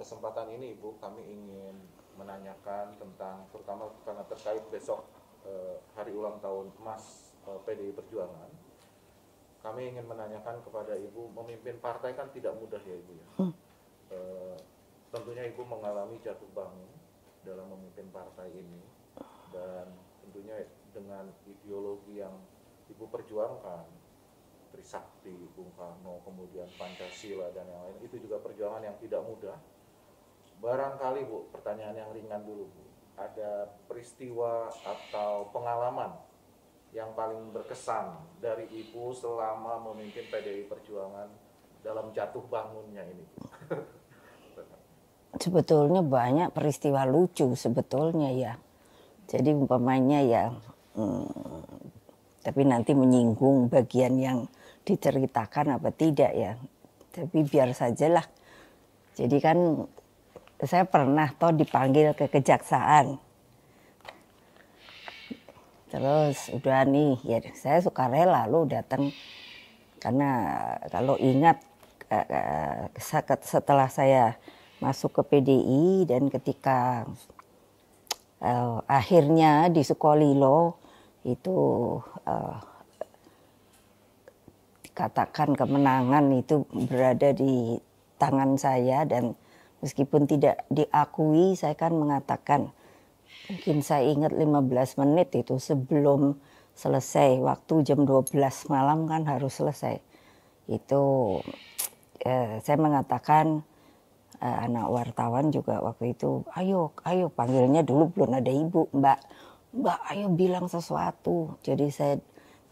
kesempatan ini Ibu, kami ingin menanyakan tentang, terutama karena terkait besok hari ulang tahun emas PDI Perjuangan. Kami ingin menanyakan kepada Ibu, memimpin partai kan tidak mudah ya Ibu ya. Tentunya Ibu mengalami jatuh bangun dalam memimpin partai ini, dan tentunya dengan ideologi yang Ibu perjuangkan, Trisakti, Bung Karno, kemudian Pancasila dan yang lain, itu juga perjuangan yang tidak mudah. Barangkali Bu, pertanyaan yang ringan dulu Bu, ada peristiwa atau pengalaman yang paling berkesan dari Ibu selama memimpin PDI Perjuangan dalam jatuh bangunnya ini Bu? Sebetulnya banyak peristiwa lucu sebetulnya ya. Jadi umpamanya ya, tapi nanti menyinggung bagian yang diceritakan apa tidak ya. Tapi biar sajalah. Jadi kan saya pernah toh dipanggil ke kejaksaan. Terus udah nih, ya saya sukarela lo datang. Karena kalau ingat setelah saya masuk ke PDI dan ketika akhirnya di Sukolilo itu dikatakan kemenangan itu berada di tangan saya, dan meskipun tidak diakui, saya kan mengatakan, mungkin saya ingat 15 menit itu sebelum selesai, waktu jam 12 malam kan harus selesai. Itu saya mengatakan, anak wartawan juga waktu itu, ayo panggilnya dulu belum ada Ibu, Mbak, ayo bilang sesuatu. Jadi saya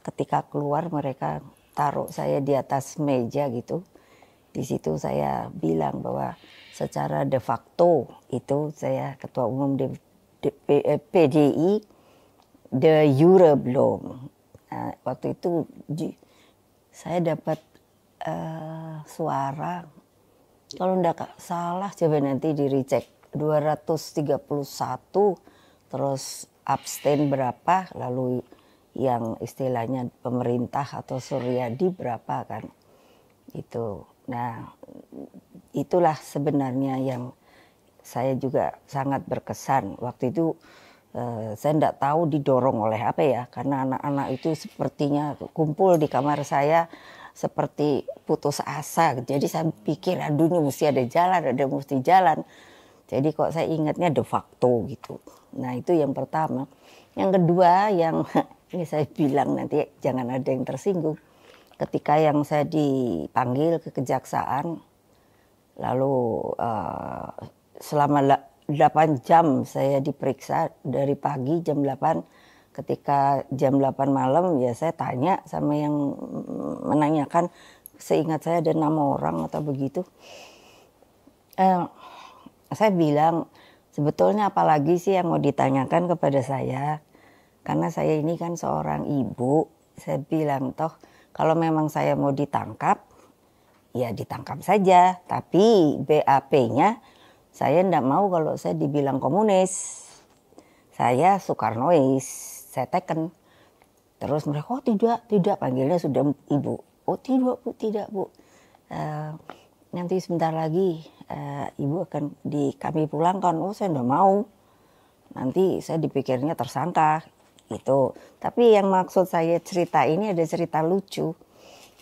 ketika keluar mereka taruh saya di atas meja gitu. Di situ saya bilang bahwa secara de facto itu saya ketua umum PDI, de jure belum. Nah, waktu itu saya dapat suara, kalau enggak salah coba nanti di-recheck, 231, terus abstain berapa, lalu yang istilahnya pemerintah atau Suryadi berapa kan. Itu. Nah, itulah sebenarnya yang saya juga sangat berkesan. Waktu itu saya enggak tahu didorong oleh apa ya, karena anak-anak itu sepertinya kumpul di kamar saya seperti putus asa. Jadi saya pikir, aduh ini mesti ada jalan. Jadi kok saya ingatnya de facto gitu. Nah itu yang pertama. Yang kedua yang ini saya bilang nanti jangan ada yang tersinggung. Ketika yang saya dipanggil ke kejaksaan, lalu selama 8 jam saya diperiksa dari pagi jam 8. Ketika jam 8 malam ya saya tanya sama yang menanyakan, seingat saya ada 6 orang atau begitu. Saya bilang, sebetulnya apalagi sih yang mau ditanyakan kepada saya, karena saya ini kan seorang ibu. Saya bilang, toh kalau memang saya mau ditangkap, ya ditangkap saja, tapi BAP-nya saya enggak mau kalau saya dibilang komunis. Saya Soekarnois, saya teken. Terus mereka, oh tidak, panggilnya sudah Ibu. Oh tidak Bu. Nanti sebentar lagi Ibu akan kami pulangkan. Oh saya enggak mau. Nanti saya dipikirnya tersangka gitu. Tapi yang maksud saya cerita ini ada cerita lucu.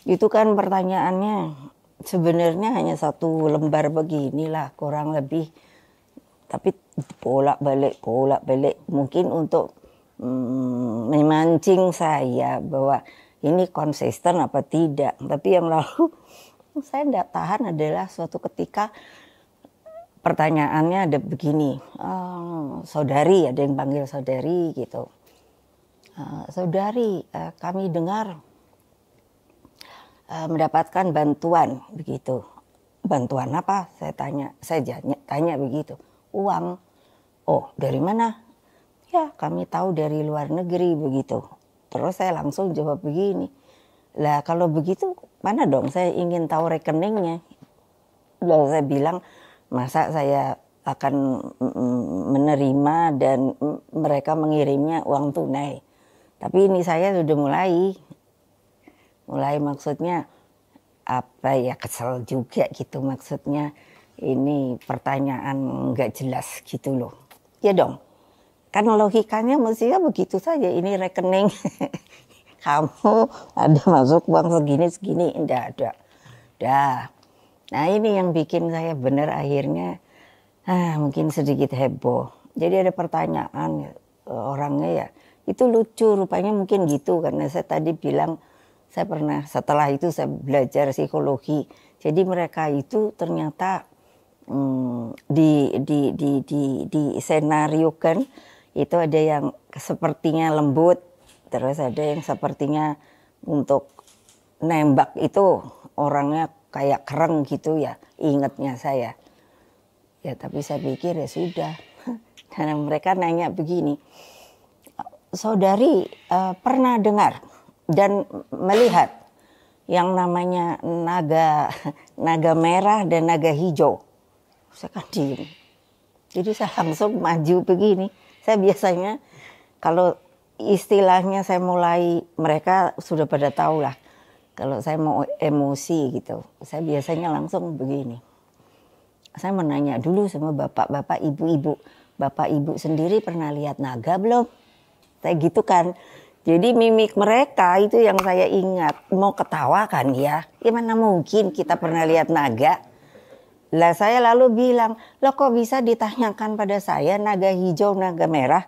Itu kan pertanyaannya sebenarnya hanya 1 lembar beginilah kurang lebih. Tapi bolak balik mungkin untuk memancing saya bahwa ini konsisten apa tidak. Tapi yang lalu saya tidak tahan adalah suatu ketika pertanyaannya ada begini, saudari, ada yang panggil saudari gitu. Saudari, kami dengar mendapatkan bantuan begitu. Bantuan apa? Saya tanya begitu. Uang. Oh, dari mana? Ya, kami tahu dari luar negeri begitu. Terus saya langsung jawab begini. Lah kalau begitu mana dong saya ingin tahu rekeningnya. Lalu saya bilang, masa saya akan menerima dan mereka mengirimnya uang tunai. Tapi ini saya sudah mulai maksudnya apa ya, kesel juga gitu maksudnya. ini pertanyaan nggak jelas gitu loh. Ya dong, kan logikanya mestinya begitu saja. Ini rekening kamu ada masuk uang segini, enggak ada. Dah. Nah ini yang bikin saya benar akhirnya mungkin sedikit heboh. Jadi ada pertanyaan orangnya ya, itu lucu rupanya mungkin gitu. Karena saya tadi bilang, saya pernah setelah itu saya belajar psikologi. Jadi mereka itu ternyata di senario kan itu ada yang sepertinya lembut, terus ada yang sepertinya untuk nembak itu orangnya kayak keren gitu ya, ingatnya saya. Ya tapi saya pikir ya sudah. Karena mereka nanya begini, saudari pernah dengar dan melihat yang namanya naga merah dan naga hijau? Saya kan diem. Jadi saya langsung maju begini. Saya biasanya kalau istilahnya saya mulai, mereka sudah pada tahu lah. Kalau saya mau emosi gitu, saya biasanya langsung begini. Saya menanya dulu sama bapak-bapak, ibu-ibu. Bapak ibu sendiri pernah lihat naga belum? Saya gitu kan. Jadi mimik mereka itu yang saya ingat. Mau ketawa kan ya? Ya mana mungkin kita pernah lihat naga? Lah saya lalu bilang, loh kok bisa ditanyakan pada saya naga hijau, naga merah?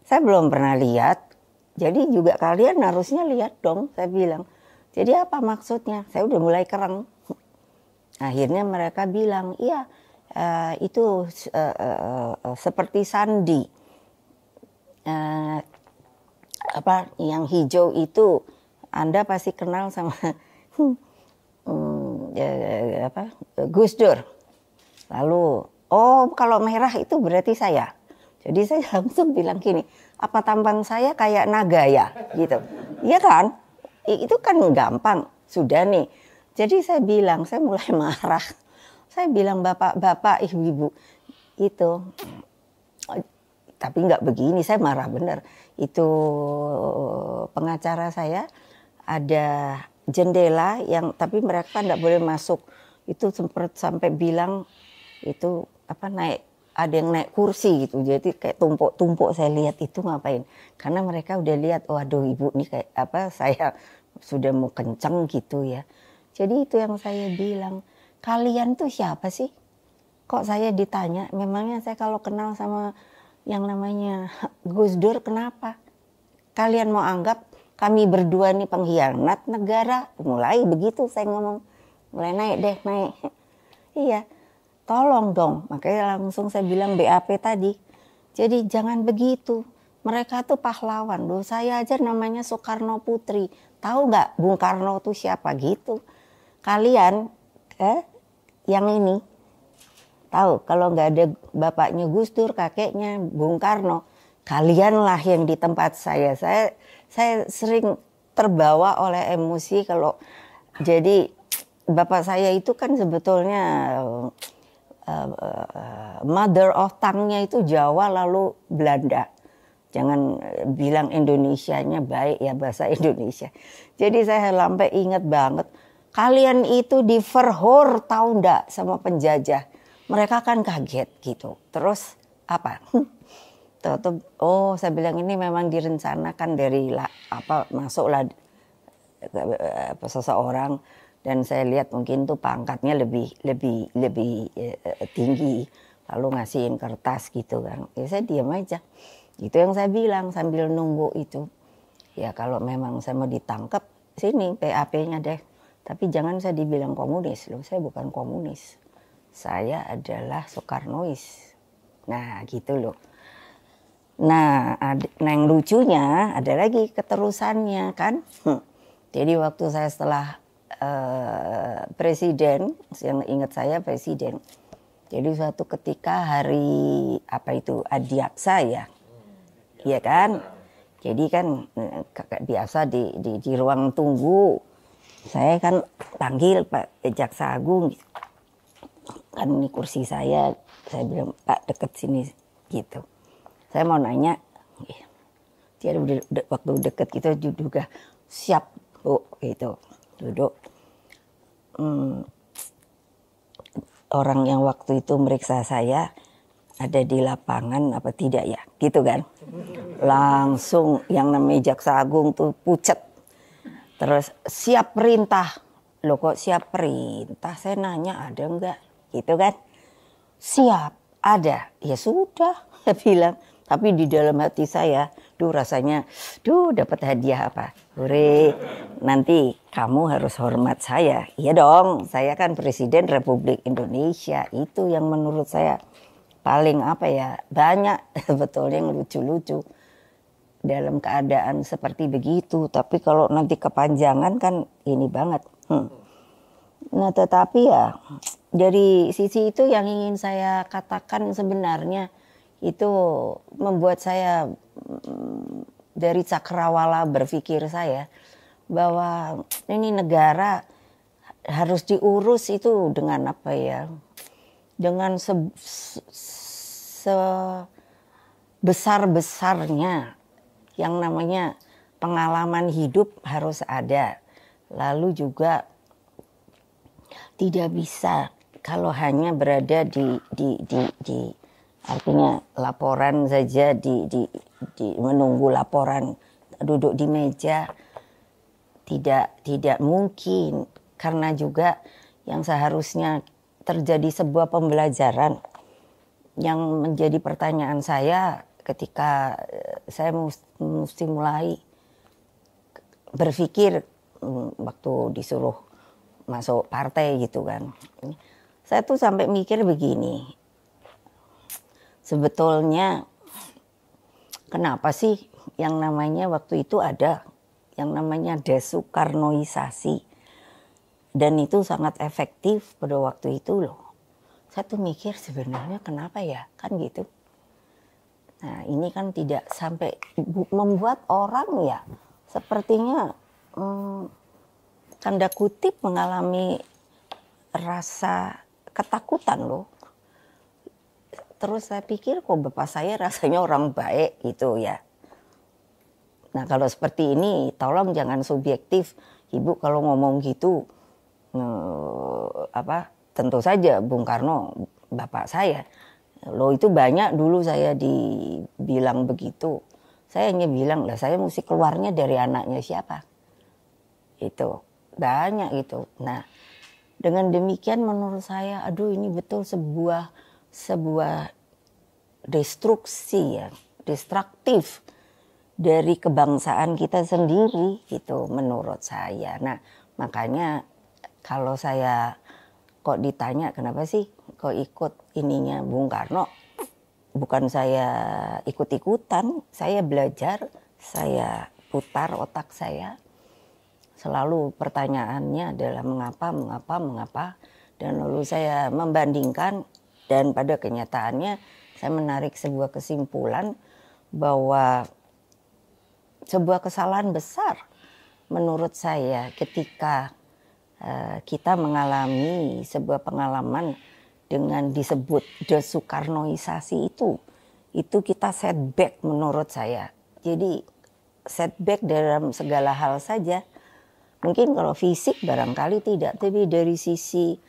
Saya belum pernah lihat. Jadi juga kalian harusnya lihat dong, saya bilang. Jadi apa maksudnya? Saya udah mulai kereng. Akhirnya mereka bilang, iya itu seperti sandi. Yang hijau itu Anda pasti kenal sama Gus Dur. Lalu, oh kalau merah itu berarti saya. Jadi saya langsung bilang gini, apa tampang saya kayak naga ya? Gitu. Iya kan? Itu kan gampang. Sudah nih. Jadi saya bilang, saya mulai marah. Saya bilang bapak-bapak, ibu-ibu itu. Tapi nggak begini, saya marah bener. Itu pengacara saya ada jendela yang tapi mereka nggak boleh masuk. Itu sempat sampai bilang itu naik, ada yang naik kursi gitu. Jadi kayak tumpuk-tumpuk saya lihat itu ngapain. Karena mereka udah lihat, waduh ibu ini kayak saya sudah mau kenceng gitu ya. Jadi itu yang saya bilang, kalian tuh siapa sih? Kok saya ditanya, memangnya saya kalau kenal sama yang namanya Gus Dur kenapa? Kalian mau anggap kami berdua nih pengkhianat negara? Mulai begitu saya ngomong. Mulai naik. Iya, tolong dong. Makanya langsung saya bilang BAP tadi. Jadi jangan begitu. Mereka tuh pahlawan. Loh, saya aja namanya Soekarno Putri. Tahu nggak Bung Karno tuh siapa gitu? Kalian, yang ini, tahu kalau nggak ada bapaknya Gus Dur, kakeknya Bung Karno, kalianlah yang di tempat saya. Saya sering terbawa oleh emosi kalau jadi bapak saya itu kan sebetulnya mother of tongue-nya itu Jawa lalu Belanda. Jangan bilang Indonesianya baik ya, bahasa Indonesia. Jadi saya sampai ingat banget, kalian itu di Verhoor tahu ndak sama penjajah. Mereka kan kaget gitu. Terus apa? Oh saya bilang ini memang direncanakan dari masuklah seseorang dan saya lihat mungkin tuh pangkatnya lebih tinggi, lalu ngasihin kertas gitu kan. Ya saya diam aja. Itu yang saya bilang sambil nunggu itu. Ya kalau memang saya mau ditangkap, sini PAP-nya deh. Tapi jangan saya dibilang komunis loh, saya bukan komunis. Saya adalah Soekarnois. Nah gitu loh. Nah yang lucunya ada lagi keterusannya kan. Jadi waktu saya setelah presiden, yang ingat saya presiden. Jadi suatu ketika hari Adiaksa ya. Iya kan. Jadi kan biasa di ruang tunggu. Saya kan panggil Pak Jaksa Agung. Kan ini kursi saya bilang Pak deket sini gitu. Saya mau nanya, dia waktu deket gitu juga siap Bu gitu duduk. orang yang waktu itu meriksa saya ada di lapangan apa tidak ya, gitu kan. Langsung yang namanya Jaksa Agung tuh pucet. Terus siap perintah. Loh kok siap perintah? Saya nanya ada enggak? Gitu kan. Siap, ada. Ya sudah, saya bilang. Tapi di dalam hati saya, rasanya, dapat hadiah apa? Hore, nanti kamu harus hormat saya. Iya dong, saya kan Presiden Republik Indonesia. Itu yang menurut saya paling banyak sebetulnya yang lucu-lucu dalam keadaan seperti begitu. Tapi kalau nanti kepanjangan kan ini banget. Nah tetapi ya dari sisi itu yang ingin saya katakan sebenarnya itu membuat saya dari cakrawala berpikir saya bahwa ini negara harus diurus itu dengan dengan sebesar-besarnya yang namanya pengalaman hidup harus ada. Lalu juga tidak bisa kalau hanya berada di artinya laporan saja di menunggu laporan, duduk di meja tidak mungkin, karena juga yang seharusnya terjadi sebuah pembelajaran yang menjadi pertanyaan saya ketika saya mesti mulai berpikir waktu disuruh masuk partai gitu kan. Saya tuh sampai mikir begini. Sebetulnya kenapa sih yang namanya waktu itu ada yang namanya desoekarnoisasi. Dan itu sangat efektif pada waktu itu loh. Saya tuh mikir sebenarnya kenapa ya, kan gitu. Nah ini kan tidak sampai membuat orang ya sepertinya tanda kutip mengalami rasa ketakutan loh. Terus saya pikir kok bapak saya rasanya orang baik gitu ya. Nah kalau seperti ini tolong jangan subjektif. Ibu kalau ngomong gitu tentu saja Bung Karno bapak saya. Loh itu banyak dulu saya dibilang begitu. Saya hanya bilang lah saya mesti keluarnya dari anaknya siapa. Itu banyak gitu. Nah dengan demikian menurut saya ini betul sebuah destruksi ya, destruktif dari kebangsaan kita sendiri gitu menurut saya. Nah makanya kalau saya kok ditanya kenapa sih kok ikut ininya Bung Karno, bukan saya ikut-ikutan, saya belajar, saya putar otak saya. Selalu pertanyaannya adalah mengapa, dan lalu saya membandingkan, dan pada kenyataannya saya menarik sebuah kesimpulan bahwa sebuah kesalahan besar menurut saya ketika kita mengalami sebuah pengalaman dengan disebut desoekarnoisasi itu kita setback menurut saya. Jadi setback dalam segala hal saja. Mungkin kalau fisik barangkali tidak, tapi dari sisi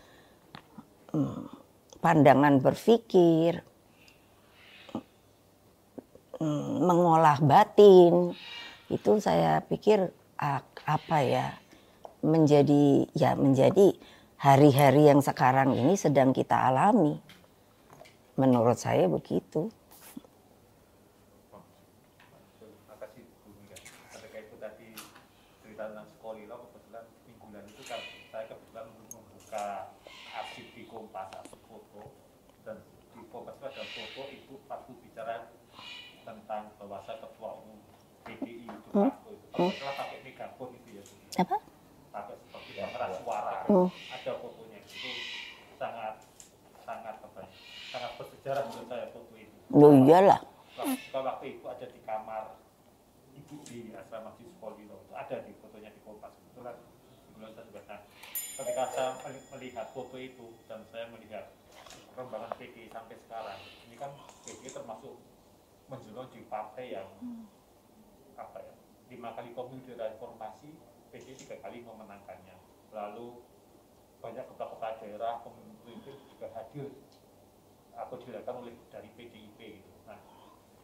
pandangan berpikir, mengolah batin, itu saya pikir menjadi hari-hari yang sekarang ini sedang kita alami. Menurut saya begitu. Tentang Sekolilo, kebetulan mingguan itu kan saya kebetulan membuka arsip di Kompas, arsip foto, dan di Kompas itu ada foto ibu waktu bicara tentang bahwa saya ketua umum PDI itu waktu itu setelah pakai megafon itu ya, apa? pakai seperti pengeras suara, ada fotonya itu sangat bersejarah menurut saya foto itu. Oh iyalah. Waktu itu ada di kamar ibu di asrama di Sekolilo, itu ada di fotonya di Kompas. Kebetulan saya juga. Nah, ketika saya melihat foto itu dan saya melihat perkembangan PDI sampai sekarang, ini kan PDI termasuk menjulang di partai yang 5 kali pemilu reformasi, PDI 3 kali memenangkannya. Lalu banyak kepala daerah, pemimpin juga hadir atau dilakukan oleh dari PDIP gitu. Nah,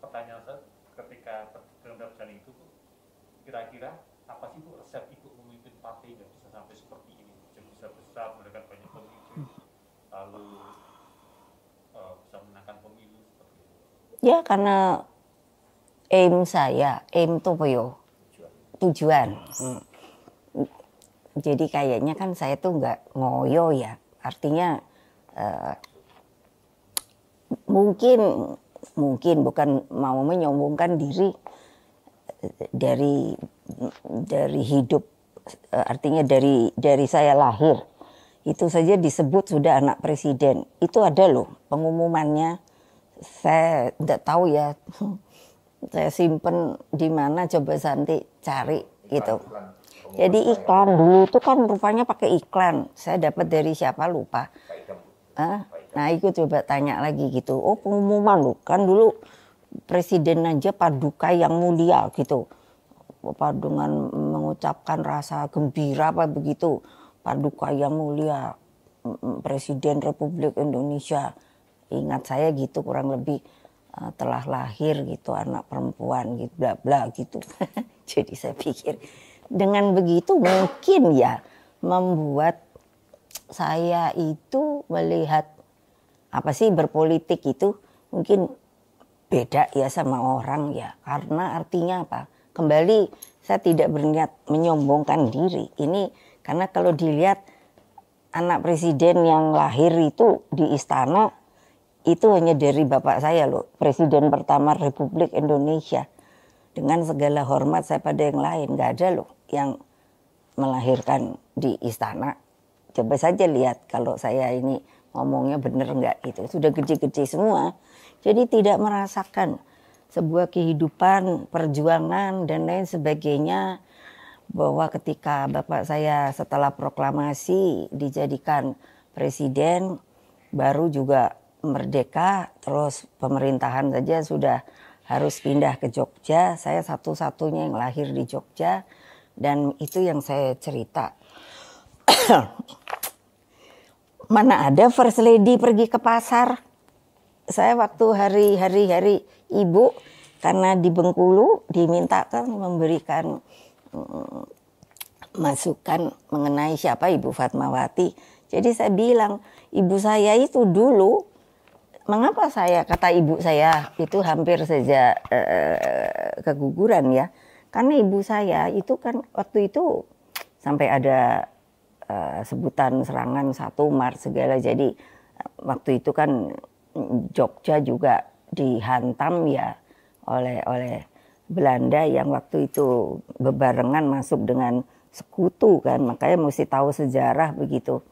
pertanyaan saya ketika dalam perjalanan itu kira-kira apa sih Bu resep Ibu memimpin partai yang bisa sampai seperti ini, bisa besar, memberikan banyak pemimpin, lalu bisa menangkan pemilu seperti itu? Ya karena aim itu apa yo? Tujuan. Jadi kayaknya kan saya tuh nggak ngoyo ya. Artinya mungkin bukan mau menyombongkan diri dari hidup, artinya dari saya lahir itu saja disebut sudah anak presiden. Itu ada loh pengumumannya. Saya tidak tahu ya. Saya simpen di mana, coba Santi cari gitu. Jadi iklan dulu itu kan rupanya pakai iklan. Saya dapat dari siapa lupa. Nah itu coba tanya lagi gitu. Oh pengumuman loh, kan dulu presiden aja paduka yang mulia gitu. Dengan mengucapkan rasa gembira apa begitu. Paduka yang mulia Presiden Republik Indonesia. Ingat saya gitu kurang lebih telah lahir gitu anak perempuan gitu bla bla gitu. Jadi saya pikir dengan begitu mungkin ya membuat saya itu melihat apa sih berpolitik itu mungkin beda ya sama orang ya, karena artinya apa? Kembali saya tidak berniat menyombongkan diri. Ini karena kalau dilihat anak presiden yang lahir itu di istana itu hanya dari bapak saya loh, presiden pertama Republik Indonesia. Dengan segala hormat saya pada yang lain, nggak ada loh yang melahirkan di istana. Coba saja lihat kalau saya ini ngomongnya bener nggak itu, sudah gede-gede semua. Jadi tidak merasakan sebuah kehidupan, perjuangan dan lain sebagainya. Bahwa ketika bapak saya setelah proklamasi dijadikan presiden, baru juga merdeka, terus pemerintahan saja sudah harus pindah ke Jogja. Saya satu-satunya yang lahir di Jogja dan itu yang saya cerita. Mana ada first lady pergi ke pasar. Saya waktu hari ibu karena di Bengkulu dimintakan memberikan masukan mengenai siapa Ibu Fatmawati. Jadi saya bilang ibu saya itu dulu, mengapa kata ibu saya itu hampir saja keguguran ya. Karena ibu saya itu kan waktu itu sampai ada sebutan serangan 1 Maret segala. Jadi waktu itu kan Jogja juga dihantam ya oleh Belanda yang waktu itu bebarengan masuk dengan sekutu kan, makanya mesti tahu sejarah begitu.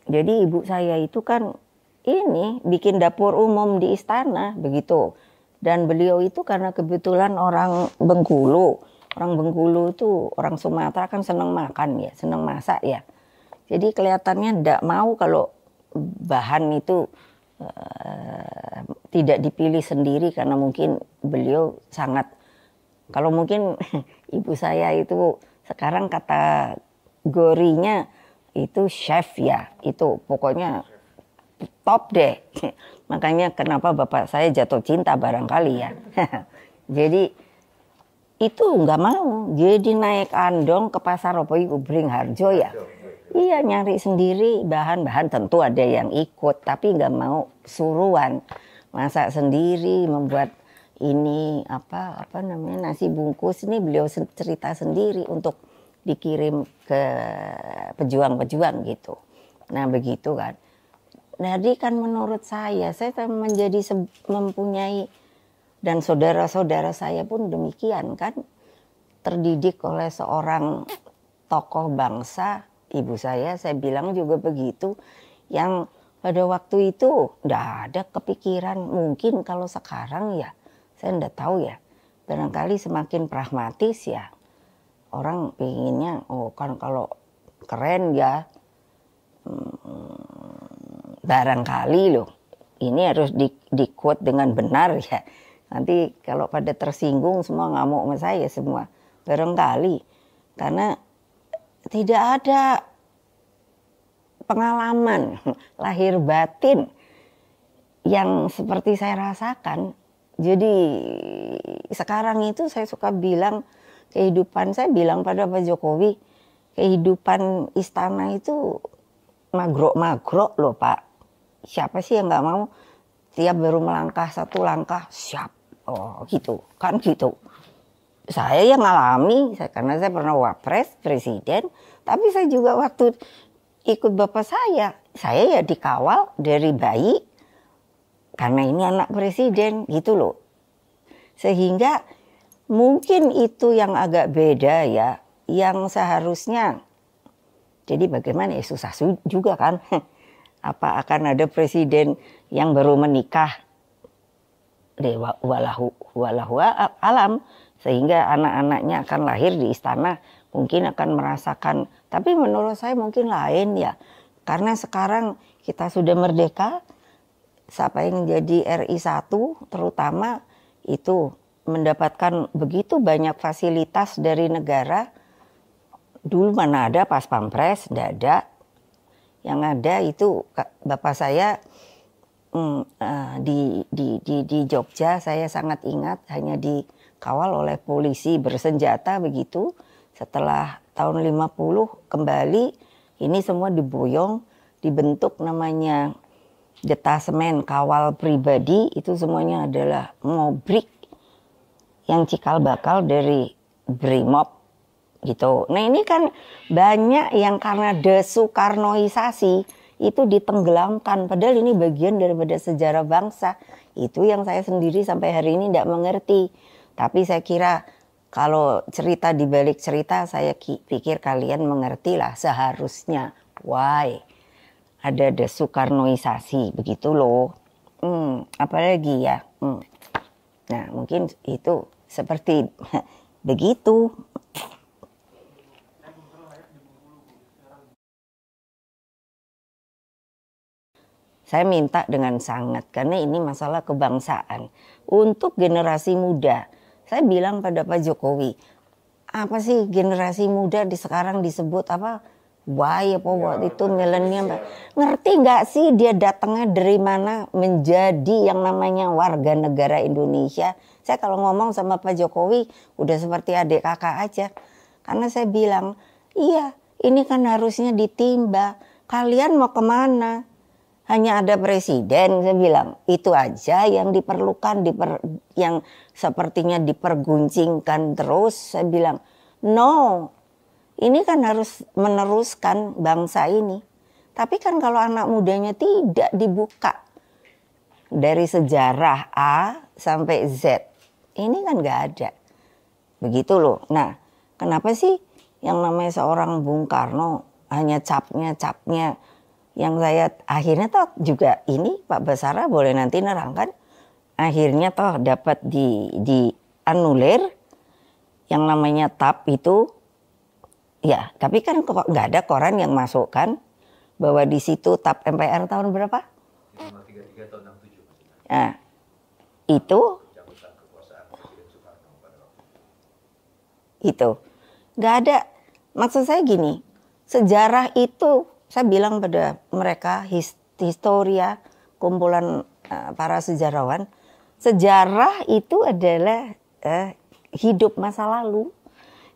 Jadi ibu saya itu kan ini bikin dapur umum di istana begitu, dan beliau itu karena kebetulan orang Bengkulu. Orang Bengkulu itu orang Sumatera kan senang makan ya, senang masak ya. Jadi kelihatannya tidak mau kalau bahan itu tidak dipilih sendiri karena mungkin beliau sangat, kalau mungkin ibu saya itu sekarang kata gorinya itu chef ya, itu pokoknya top deh. Makanya kenapa bapak saya jatuh cinta barangkali ya. Jadi itu nggak mau, jadi naik andong ke pasar apa itu Bringharjo ya. Iya nyari sendiri bahan-bahan, tentu ada yang ikut tapi nggak mau suruhan, masak sendiri, membuat ini apa namanya nasi bungkus ini beliau cerita sendiri untuk dikirim ke pejuang-pejuang gitu. Nah begitu kan. Jadi kan menurut saya menjadi mempunyai, dan saudara-saudara saya pun demikian kan, terdidik oleh seorang tokoh bangsa. Ibu saya bilang juga begitu, yang pada waktu itu tidak ada kepikiran. Mungkin kalau sekarang ya saya tidak tahu ya, barangkali semakin pragmatis ya, orang pengennya oh kan kalau keren ya, barangkali loh ini harus di quote dengan benar ya, nanti kalau pada tersinggung semua ngamuk sama saya semua, barangkali karena tidak ada pengalaman lahir batin yang seperti saya rasakan. Jadi sekarang itu saya suka bilang kehidupan, saya bilang pada Pak Jokowi, kehidupan istana itu magrok-magrok loh Pak. Siapa sih yang nggak mau tiap baru melangkah satu langkah siap. Oh gitu, kan gitu. Saya yang ngalami, karena saya pernah wapres, presiden, tapi saya juga waktu ikut bapak saya ya dikawal dari bayi, karena ini anak presiden gitu loh. Sehingga mungkin itu yang agak beda ya, yang seharusnya, jadi bagaimana ya susah juga kan, apa akan ada presiden yang baru menikah, walahu alam, sehingga anak-anaknya akan lahir di istana, mungkin akan merasakan, tapi menurut saya mungkin lain ya, karena sekarang kita sudah merdeka, siapa yang jadi RI 1 terutama itu mendapatkan begitu banyak fasilitas dari negara. Dulu mana ada pas pampres, tidak ada. Yang ada itu bapak saya di Jogja, saya sangat ingat, hanya dikawal oleh polisi bersenjata begitu. Setelah tahun 50 kembali, ini semua diboyong, dibentuk namanya detasemen kawal pribadi, itu semuanya adalah ngobrik yang cikal bakal dari Brimob gitu. Nah ini kan banyak yang karena desoekarnoisasi itu ditenggelamkan, padahal ini bagian daripada sejarah bangsa. Itu yang saya sendiri sampai hari ini tidak mengerti. Tapi saya kira kalau cerita di balik cerita, saya pikir kalian mengerti lah seharusnya. Why? Ada desoekarnoisasi begitu loh. Apalagi ya. Nah mungkin itu seperti begitu. Saya minta dengan sangat, karena ini masalah kebangsaan. Untuk generasi muda, saya bilang pada Pak Jokowi, apa sih generasi muda di sekarang disebut apa? Why apa waktu itu milenial? Ngerti nggak sih dia datangnya dari mana menjadi yang namanya warga negara Indonesia? Saya kalau ngomong sama Pak Jokowi udah seperti adik kakak aja. Karena saya bilang, iya ini kan harusnya ditimba. Kalian mau kemana? Hanya ada presiden, saya bilang itu aja yang diperlukan, yang sepertinya diperguncingkan terus. Saya bilang no, ini kan harus meneruskan bangsa ini. Tapi kan kalau anak mudanya tidak dibuka dari sejarah A sampai Z, ini kan nggak ada. Begitu loh. Nah, kenapa sih yang namanya seorang Bung Karno hanya capnya yang saya akhirnya toh juga ini Pak Basara boleh nanti nerangkan, akhirnya toh dapat di anulir yang namanya TAP itu ya, tapi kan kok nggak ada koran yang masukkan bahwa di situ TAP MPR tahun berapa? 33 tahun 67. Nah, itu nggak ada. Maksud saya gini, sejarah itu saya bilang pada mereka, historia, kumpulan para sejarawan, sejarah itu adalah hidup masa lalu.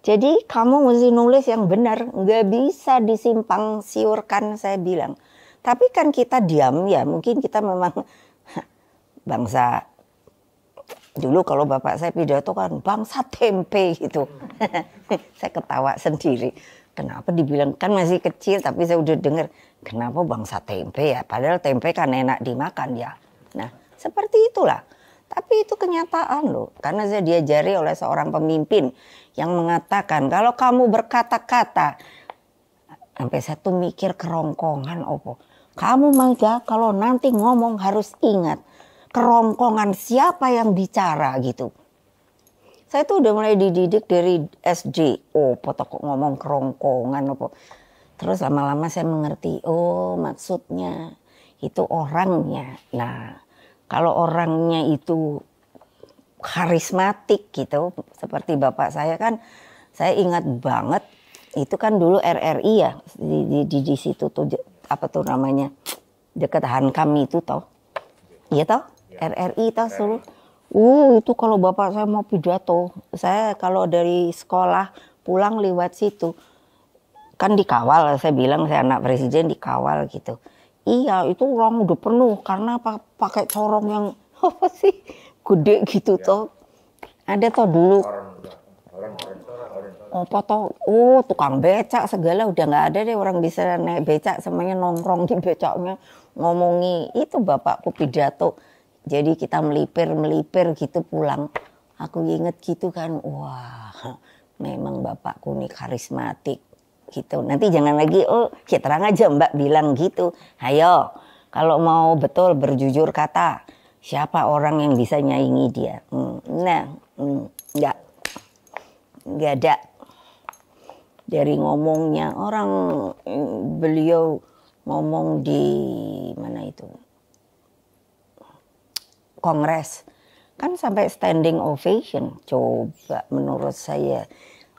Jadi kamu mesti nulis yang benar, nggak bisa disimpang siurkan, saya bilang. Tapi kan kita diam ya, mungkin kita memang bangsa, dulu kalau bapak saya pidato kan bangsa tempe gitu. Saya ketawa sendiri. Kenapa dibilang, kan masih kecil tapi saya udah dengar, kenapa bangsa tempe ya, padahal tempe kan enak dimakan ya. Nah seperti itulah, tapi itu kenyataan loh, karena saya diajari oleh seorang pemimpin yang mengatakan kalau kamu berkata-kata, sampai saya tuh mikir kerongkongan opo, kamu mangga kalau nanti ngomong harus ingat kerongkongan siapa yang bicara gitu. Saya tuh udah mulai dididik dari SD. Oh, kok ngomong kerongkongan apa. Terus lama-lama saya mengerti, oh maksudnya itu orangnya. Nah, kalau orangnya itu karismatik gitu, seperti bapak saya kan, saya ingat banget, itu kan dulu RRI ya, di situ tuh apa tuh namanya, dekat Hankam itu toh, iya toh, RRI toh Solo. Itu kalau bapak saya mau pidato, saya kalau dari sekolah pulang lewat situ, kan dikawal, saya bilang saya anak presiden dikawal gitu. Iya, itu orang udah penuh karena pakai corong yang apa sih, gede gitu toh. Ada toh dulu. Tukang becak segala udah nggak ada deh, orang bisa naik becak semuanya nongkrong di becaknya ngomongi itu bapakku pidato. Jadi kita melipir gitu pulang. Aku inget gitu kan, wah memang bapakku nih karismatik gitu. Nanti jangan lagi ya terang aja Mbak bilang gitu. Ayo kalau mau betul berjujur kata, siapa orang yang bisa nyaingi dia? Nggak ada. Dari ngomongnya orang, beliau ngomong di mana itu Kongres kan sampai standing ovation. Coba menurut saya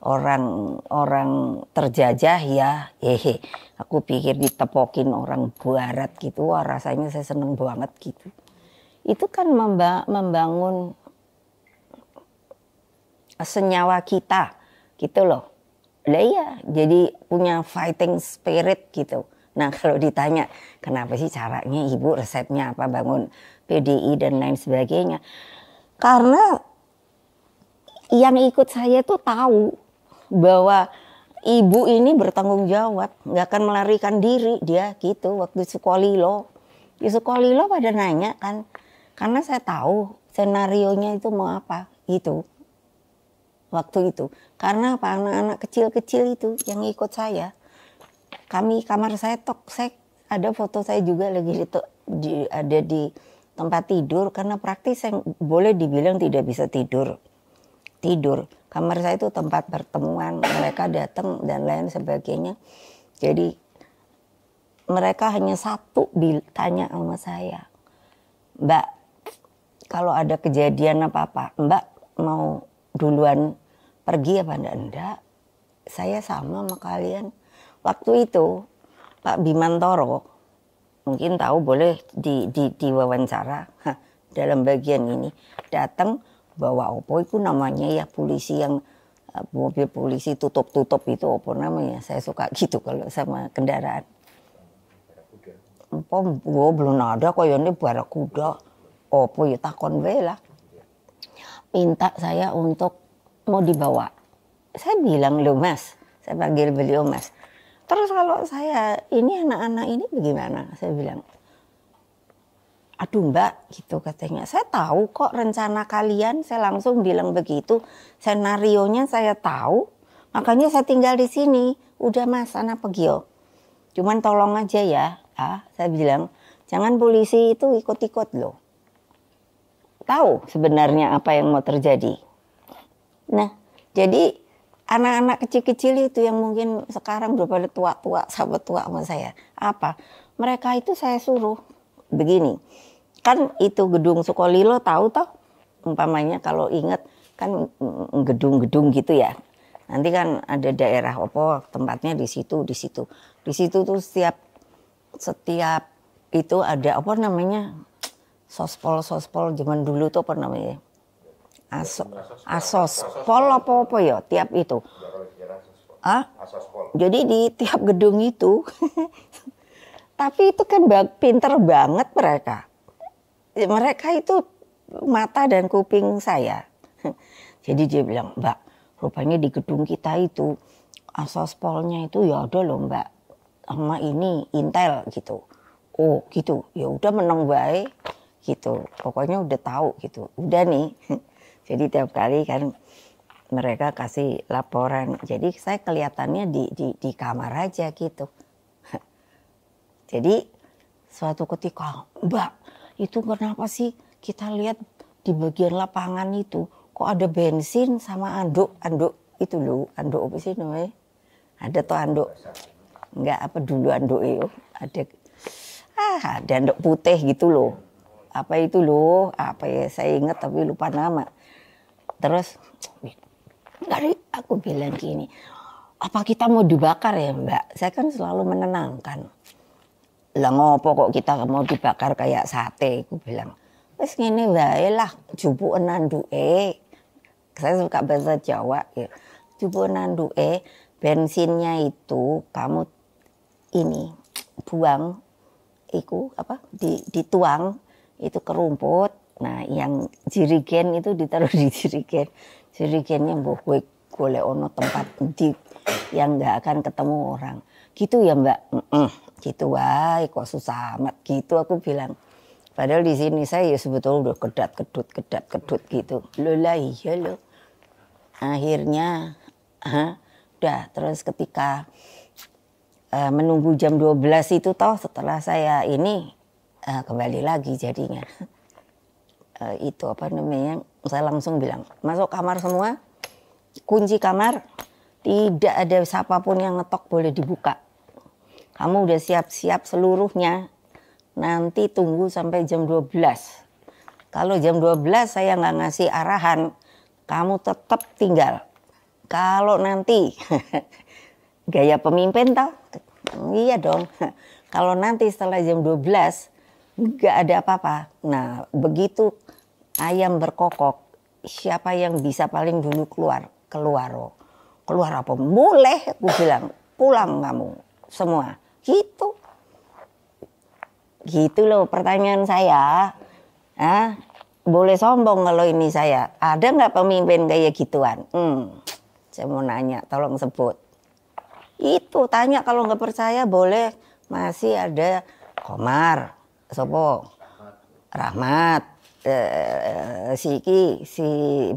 orang terjajah ya, aku pikir ditepokin orang barat gitu, wah rasanya saya seneng banget gitu. Itu kan membangun senyawa kita gitu loh. Lah iya, jadi punya fighting spirit gitu. Nah kalau ditanya kenapa sih caranya ibu, resepnya apa bangun PDI dan lain sebagainya, karena yang ikut saya tuh tahu bahwa ibu ini bertanggung jawab, nggak akan melarikan diri dia gitu. Waktu Sukolilo, di Sukolilo pada nanya kan, karena saya tahu senarionya itu mau apa gitu. Waktu itu, karena apa, anak-anak kecil-kecil itu yang ikut saya, kamar saya toksek, ada foto saya juga lagi ada di tempat tidur, karena praktis saya boleh dibilang tidak bisa tidur. Kamar saya itu tempat pertemuan, mereka datang dan lain sebagainya. Jadi mereka hanya satu tanya sama saya, Mbak, kalau ada kejadian apa-apa, Mbak mau duluan pergi apa enggak? Saya sama kalian. Waktu itu Pak Bimantoro, mungkin tahu, boleh diwawancara dalam bagian ini, datang bawa opo itu namanya ya, polisi yang mobil polisi tutup itu opo namanya, saya suka gitu kalau sama kendaraan. Belum ada kok ya, ini Barakuda opo ya, takon wae lah. Minta saya untuk mau dibawa. Saya bilang, loh Mas, saya panggil beliau Mas. Terus kalau saya ini anak-anak ini bagaimana? Saya bilang, aduh Mbak, gitu katanya. Saya tahu kok rencana kalian, saya langsung bilang begitu. Senarionya saya tahu, makanya saya tinggal di sini. Udah Mas, anak pergi yo. Cuman tolong aja ya, saya bilang, jangan polisi itu ikut-ikut loh. Tahu sebenarnya apa yang mau terjadi. Nah, jadi anak-anak kecil-kecil itu yang mungkin sekarang udah pada tua-tua, sahabat tua sama saya. Apa? Mereka itu saya suruh begini. Kan itu gedung Sukolilo tahu toh? Umpamanya kalau ingat kan gedung-gedung gitu ya. Nanti kan ada daerah opo tempatnya di situ. Di situ tuh setiap itu ada apa namanya? Sospol zaman dulu tuh apa namanya? Asospol apa ya tiap itu. Jadi di tiap gedung itu. Tapi itu kan pinter banget mereka. Mereka itu mata dan kuping saya. Jadi dia bilang, Mbak, rupanya di gedung kita itu asospolnya itu ya ada loh Mbak, sama ini Intel gitu. Oh gitu, ya udah menang baik gitu. Pokoknya udah tahu gitu. Udah nih. Jadi tiap kali kan mereka kasih laporan. Jadi saya kelihatannya di kamar aja gitu. Jadi suatu ketika, Mbak, itu kenapa sih kita lihat di bagian lapangan itu kok ada bensin sama anduk itu loh, anduk apa sih namanya? Ada tuh anduk. Enggak apa dulu anduk itu. Ada anduk putih gitu loh. Apa itu loh? Apa ya, saya ingat tapi lupa nama. Terus aku bilang gini, apa kita mau dibakar ya Mbak? Saya kan selalu menenangkan. Lah ngopo kok kita mau dibakar kayak sate, aku bilang. Wes ngene wae lah, jupuken nanduke. Saya suka bahasa Jawa ya. Jupuken nanduke, bensinnya itu kamu ini buang iku apa dituang itu ke rumput. Nah, yang jirigen itu ditaruh di jirigen. Jirigennya mbok kowe golek ono tempat di yang nggak akan ketemu orang. Gitu ya, Mbak. Gitu wae kok susah amat gitu aku bilang. Padahal di sini saya ya sebetulnya udah kedat-kedut gitu. Loh lah iya loh. Akhirnya udah terus ketika menunggu jam 12 itu toh setelah saya ini kembali lagi jadinya. Itu apa namanya? Saya langsung bilang, "Masuk kamar semua. Kunci kamar. Tidak ada siapapun yang ngetok boleh dibuka. Kamu udah siap-siap seluruhnya. Nanti tunggu sampai jam 12. Kalau jam 12 saya nggak ngasih arahan, kamu tetap tinggal. Kalau nanti gaya pemimpin toh, iya dong. Kalau nanti setelah jam 12 nggak ada apa-apa. Nah begitu ayam berkokok, siapa yang bisa paling dulu keluar? Keluar apa? Boleh, aku bilang pulang kamu semua. Gitu loh pertanyaan saya. Boleh sombong kalau ini saya. Ada nggak pemimpin kayak gituan? Saya mau nanya, tolong sebut. Itu tanya kalau nggak percaya boleh. Masih ada Komar, Sopo, Rahmat, si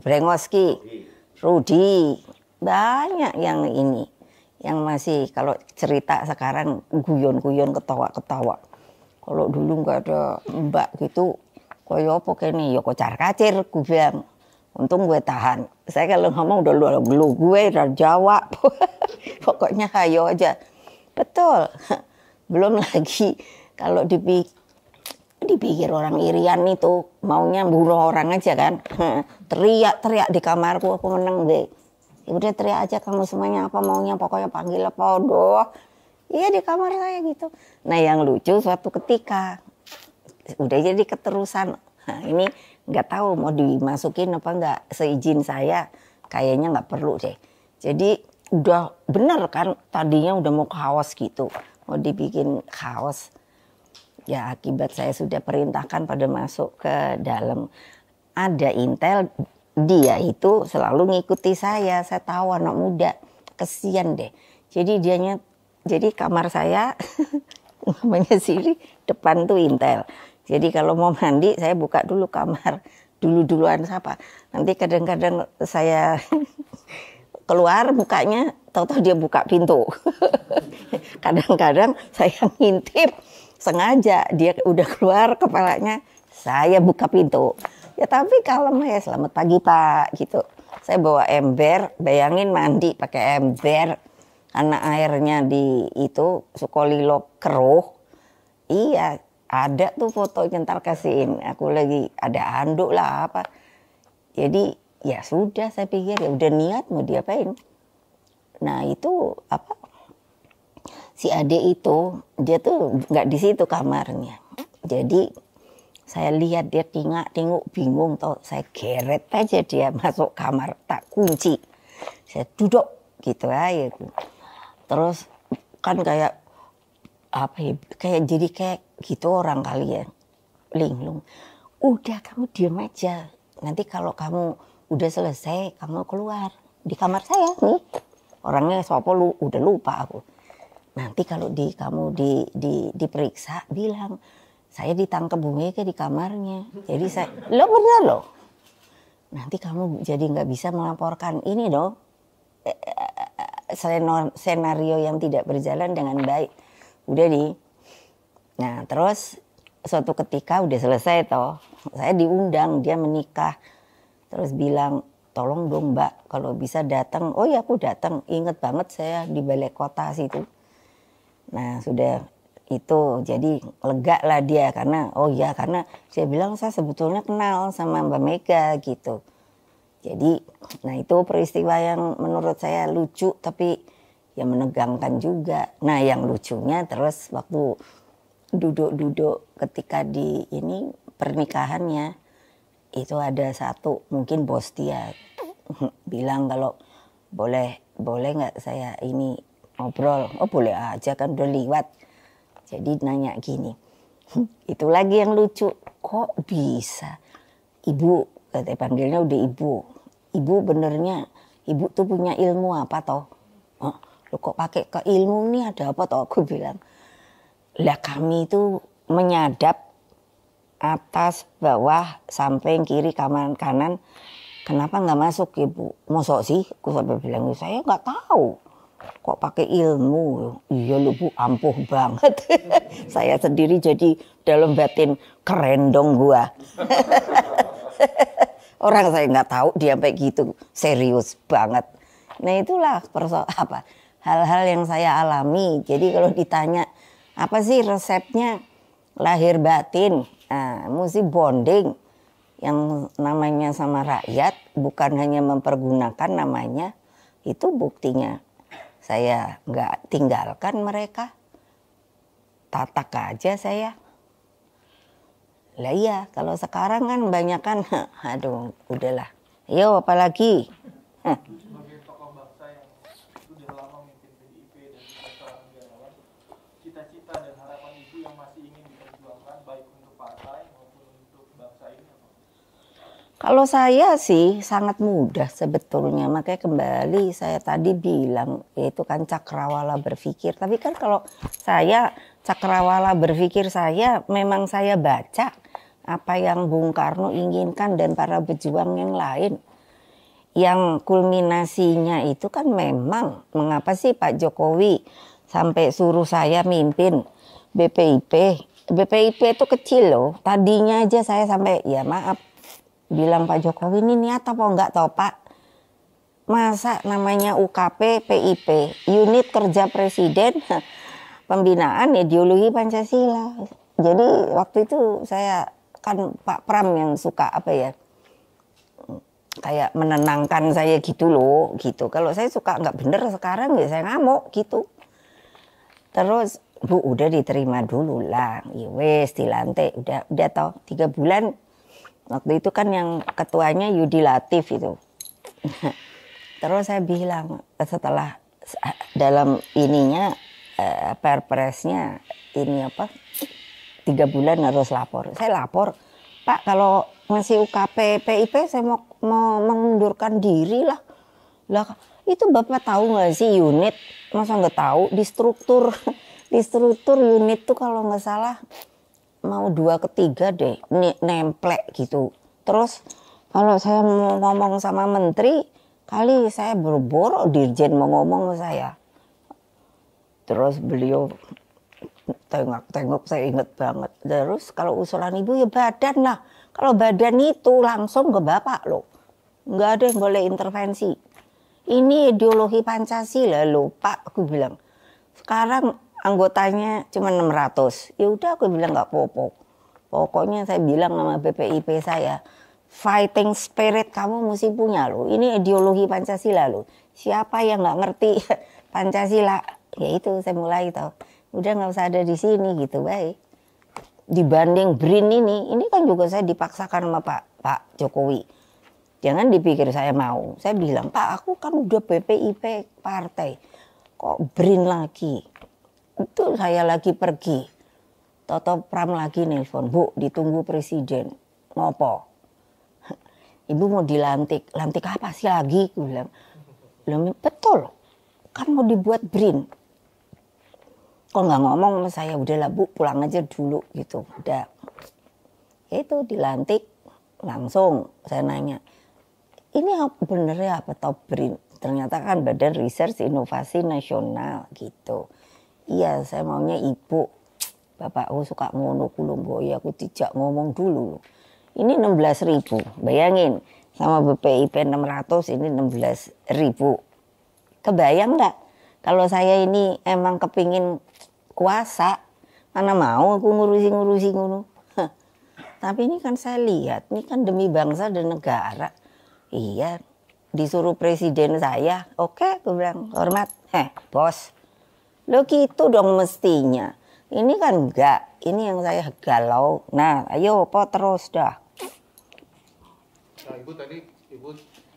Brengoski, Rudi, banyak yang ini. Yang masih kalau cerita sekarang guyon-guyon ketawa-ketawa. Kalau dulu nggak ada mbak gitu, koyo apa kene ya kocar kacir gue bilang. Untung gue tahan. Saya kalau ngomong udah lu gue udah Jawa. Pokoknya hayo aja. Betul. Belum lagi kalau dipikir orang irian itu maunya bunuh orang aja kan. Teriak-teriak di kamarku aku menang deh. Udah teriak aja kamu semuanya apa maunya pokoknya panggil apa doh. Iya di kamar saya gitu. Nah yang lucu suatu ketika udah jadi keterusan. Nah ini nggak tahu mau dimasukin apa nggak seizin saya kayaknya nggak perlu deh. Jadi udah bener kan tadinya udah mau kaos gitu mau dibikin kaos. Ya akibat saya sudah perintahkan pada masuk ke dalam ada intel dia itu selalu ngikuti saya tahu anak muda kesian deh. Jadi kamar saya namanya Siri depan tuh intel. Jadi kalau mau mandi saya buka dulu kamar duluan siapa. Nanti kadang-kadang saya keluar bukanya tahu-tahu dia buka pintu. Kadang-kadang saya ngintip sengaja dia udah keluar kepalanya saya buka pintu. Ya tapi kalem ya selamat pagi Pak gitu. Saya bawa ember, bayangin mandi pakai ember. Karena airnya di itu Sukolilo keruh. Iya, ada tuh fotonya ntar kasihin. Aku lagi ada anduk lah apa. Jadi ya sudah saya pikir ya udah niat mau diapain. Nah itu apa? Si adik itu dia tuh nggak di situ kamarnya. Jadi saya lihat dia tinguk bingung toh. Saya geret aja dia masuk kamar tak kunci. Saya duduk gitu aja. Terus kan kayak apa ya jadi kayak gitu orang kali ya linglung. Udah kamu diam aja. Nanti kalau kamu udah selesai kamu keluar di kamar saya nih. Orangnya sopo udah lupa aku. Nanti kalau kamu diperiksa bilang saya ditangkap Bu Mega di kamarnya. Jadi saya lo benar loh. Nanti kamu jadi nggak bisa melaporkan ini dong. Senario yang tidak berjalan dengan baik. Udah Nah terus suatu ketika udah selesai toh. Saya diundang dia menikah. Terus bilang tolong dong Mbak kalau bisa datang. Oh ya aku datang. Ingat banget saya di balai kota situ. Nah sudah itu jadi lega lah dia karena karena saya bilang saya sebetulnya kenal sama Mbak Mega gitu. Jadi nah itu peristiwa yang menurut saya lucu tapi ya menegangkan juga. Nah yang lucunya terus waktu duduk-duduk ketika di ini pernikahannya itu ada satu mungkin bos dia bilang kalau boleh nggak saya ini ngobrol. Oh boleh aja kan udah liwat. Jadi nanya gini, itu lagi yang lucu, kok bisa ibu, katanya panggilnya udah ibu benernya ibu tuh punya ilmu apa toh? Oh, lo kok pakai ke ilmu nih, ada apa toh? Aku bilang, lah kami itu menyadap atas bawah samping kiri kanan, kenapa nggak masuk ibu? Mosok sih? Aku sampai bilang, saya nggak tahu. Kok pakai ilmu? Iya lu Bu, ampuh banget. Saya sendiri jadi dalam batin keren dong gua. Orang saya nggak tahu dia sampai gitu, serius banget. Nah itulah hal-hal yang saya alami. Jadi kalau ditanya apa sih resepnya lahir batin, nah, mesti bonding yang namanya sama rakyat, bukan hanya mempergunakan namanya, itu buktinya. Saya nggak tinggalkan mereka, tatak aja saya. Lah iya, kalau sekarang kan banyak kan, aduh udahlah. Yo apalagi. Sebagai tokoh bangsa yang sudah lama memimpin PDIP dan seorang negarawan, cita-cita dan harapan ibu yang masih ingin diperjuangkan baik untuk partai maupun untuk bangsa ini apa? Kalau saya sih sangat mudah sebetulnya, makanya kembali saya tadi bilang yaitu kan cakrawala berpikir. Tapi kan kalau saya cakrawala berpikir saya memang saya baca apa yang Bung Karno inginkan dan para pejuang yang lain. Yang kulminasinya itu kan memang mengapa sih Pak Jokowi sampai suruh saya mimpin BPIP. BPIP itu kecil loh, tadinya aja saya sampai ya maaf bilang Pak Jokowi ini niat apa enggak toh Pak, masa namanya UKP PIP unit kerja presiden pembinaan ideologi Pancasila. Jadi waktu itu saya kan Pak Pram yang suka apa ya kayak menenangkan saya gitu loh gitu. Kalau saya suka nggak bener sekarang ya saya ngamuk gitu. Terus Bu udah diterima dulu lah, ya wes dilantik udah toh 3 bulan. Waktu itu kan yang ketuanya Yudi Latif itu. Terus saya bilang setelah dalam ininya perpresnya ini apa 3 bulan harus lapor. Saya lapor, Pak kalau masih UKP PIP saya mau mengundurkan diri lah. Lah itu Bapak tahu nggak sih unit? Masa nggak tahu di struktur unit tuh kalau nggak salah mau 2/3 deh nemplek gitu. Terus kalau saya mau ngomong sama menteri kali saya boro-boro dirjen mau ngomong sama saya. Terus beliau tengok saya inget banget. Terus kalau usulan ibu ya badan lah. Kalau badan itu langsung ke bapak loh. Nggak ada yang boleh intervensi. Ini ideologi Pancasila loh Pak, aku bilang. Sekarang anggotanya cuma 600. Ya udah aku bilang nggak apa-apa. Pokoknya saya bilang sama BPIP saya, fighting spirit kamu mesti punya loh. Ini ideologi Pancasila loh. Siapa yang nggak ngerti Pancasila? Ya itu saya mulai tahu. Udah nggak usah ada di sini gitu, baik. Dibanding BRIN ini kan juga saya dipaksakan sama Pak Jokowi. Jangan dipikir saya mau. Saya bilang, Pak aku kan udah BPIP partai. Kok BRIN lagi? Itu saya lagi pergi. Toto Pram lagi nelpon, Bu ditunggu presiden. Ngopo? Ibu mau dilantik. Lantik apa sih lagi? Aku bilang, betul. Kan mau dibuat BRIN. Kok nggak ngomong sama saya? Udahlah Bu pulang aja dulu gitu. Udah. Itu dilantik. Langsung saya nanya. Ini benernya apa toh BRIN? Ternyata kan Badan Riset Inovasi Nasional gitu. Iya saya maunya ibu. Bapakku suka ngono kulung boy. Aku tidak ngomong dulu. Ini 16.000. Bayangin. Sama BPIP 600 ini 16.000. Kebayang nggak? Kalau saya ini emang kepingin kuasa. Mana mau aku ngurusi ngono. Tapi ini kan saya lihat. Ini kan demi bangsa dan negara. Iya, disuruh presiden saya, oke, aku bilang hormat, bos, lo gitu dong mestinya. Ini kan enggak, ini yang saya galau. Nah, ayo po terus dah. Nah, Ibu tadi,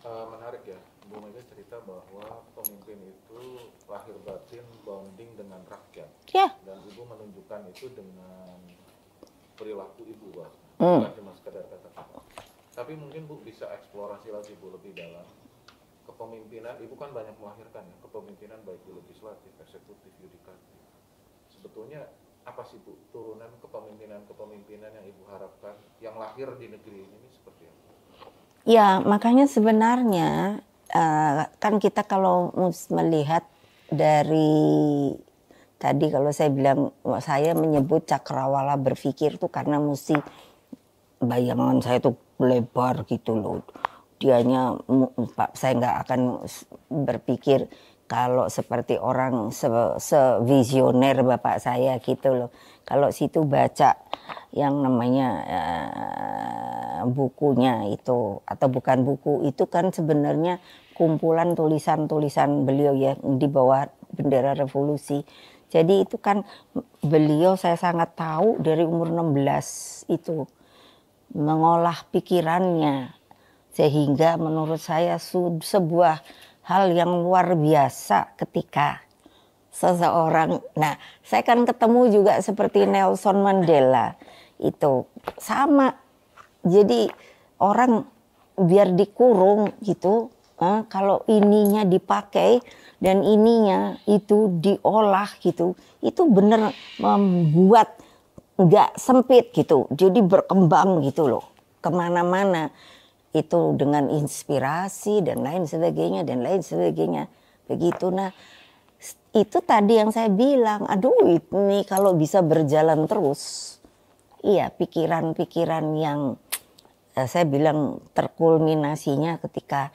menarik ya, Bu Mega cerita bahwa pemimpin itu lahir batin bonding dengan rakyat. Ya. Dan Ibu menunjukkan itu dengan perilaku Ibu, Pak. Bukan cuma sekedar kata-kata. Tapi mungkin Bu bisa eksplorasi lagi Bu lebih dalam. Kepemimpinan, Ibu kan banyak melahirkan ya, kepemimpinan baik di legislatif, eksekutif, yudikatif. Sebetulnya apa sih Bu turunan kepemimpinan yang Ibu harapkan yang lahir di negeri ini seperti apa? Ya, makanya sebenarnya kan kita kalau melihat dari tadi kalau saya bilang, saya menyebut cakrawala berpikir tuh karena mesti bayangan saya tuh lebar gitu loh. Dianya, saya nggak akan berpikir kalau seperti orang sevisioner bapak saya gitu loh. Kalau situ baca yang namanya bukunya itu, atau bukan buku, itu kan sebenarnya kumpulan tulisan-tulisan beliau ya di bawah bendera revolusi. Jadi itu kan beliau saya sangat tahu dari umur 16 itu mengolah pikirannya. Sehingga menurut saya sebuah hal yang luar biasa ketika seseorang, nah saya kan ketemu juga seperti Nelson Mandela itu sama. Jadi orang biar dikurung gitu, kalau ininya dipakai dan ininya itu diolah gitu, itu bener membuat nggak sempit gitu, jadi berkembang gitu loh kemana-mana. Itu dengan inspirasi dan lain sebagainya begitu. Nah itu tadi yang saya bilang, aduh ini kalau bisa berjalan terus, iya pikiran-pikiran yang saya bilang terkulminasinya ketika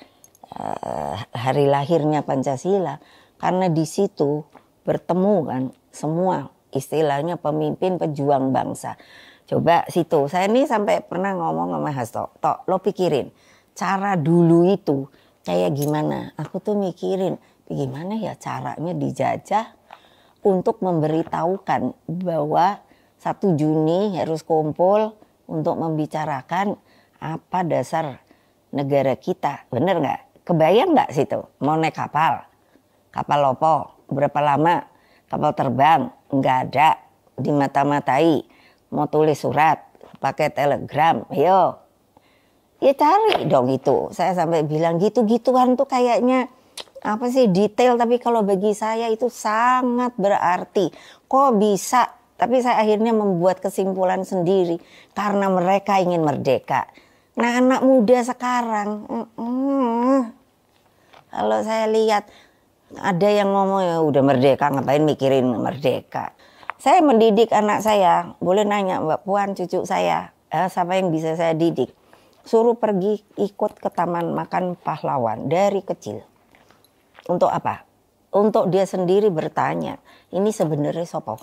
hari lahirnya Pancasila, karena di situ bertemu kan semua istilahnya pemimpin pejuang bangsa. Coba situ, saya ini sampai pernah ngomong sama Hasto, Tok lo pikirin cara dulu itu kayak gimana. Aku tuh mikirin gimana ya caranya dijajah untuk memberitahukan bahwa 1 Juni harus kumpul untuk membicarakan apa dasar negara kita. Bener nggak? Kebayang nggak situ? Mau naik kapal lopo, berapa lama? Kapal terbang, nggak ada, dimata-matai. Mau tulis surat, pakai telegram, yo. Ya cari dong itu. Saya sampai bilang gitu-gituan tuh kayaknya apa sih detail, tapi kalau bagi saya itu sangat berarti. Kok bisa? Tapi saya akhirnya membuat kesimpulan sendiri karena mereka ingin merdeka. Nah anak muda sekarang, kalau saya lihat ada yang ngomong ya udah merdeka, ngapain mikirin merdeka. Saya mendidik anak saya, boleh nanya Mbak Puan cucu saya, siapa yang bisa saya didik? Suruh pergi ikut ke Taman Makan Pahlawan dari kecil. Untuk apa? Untuk dia sendiri bertanya, ini sebenarnya sopo?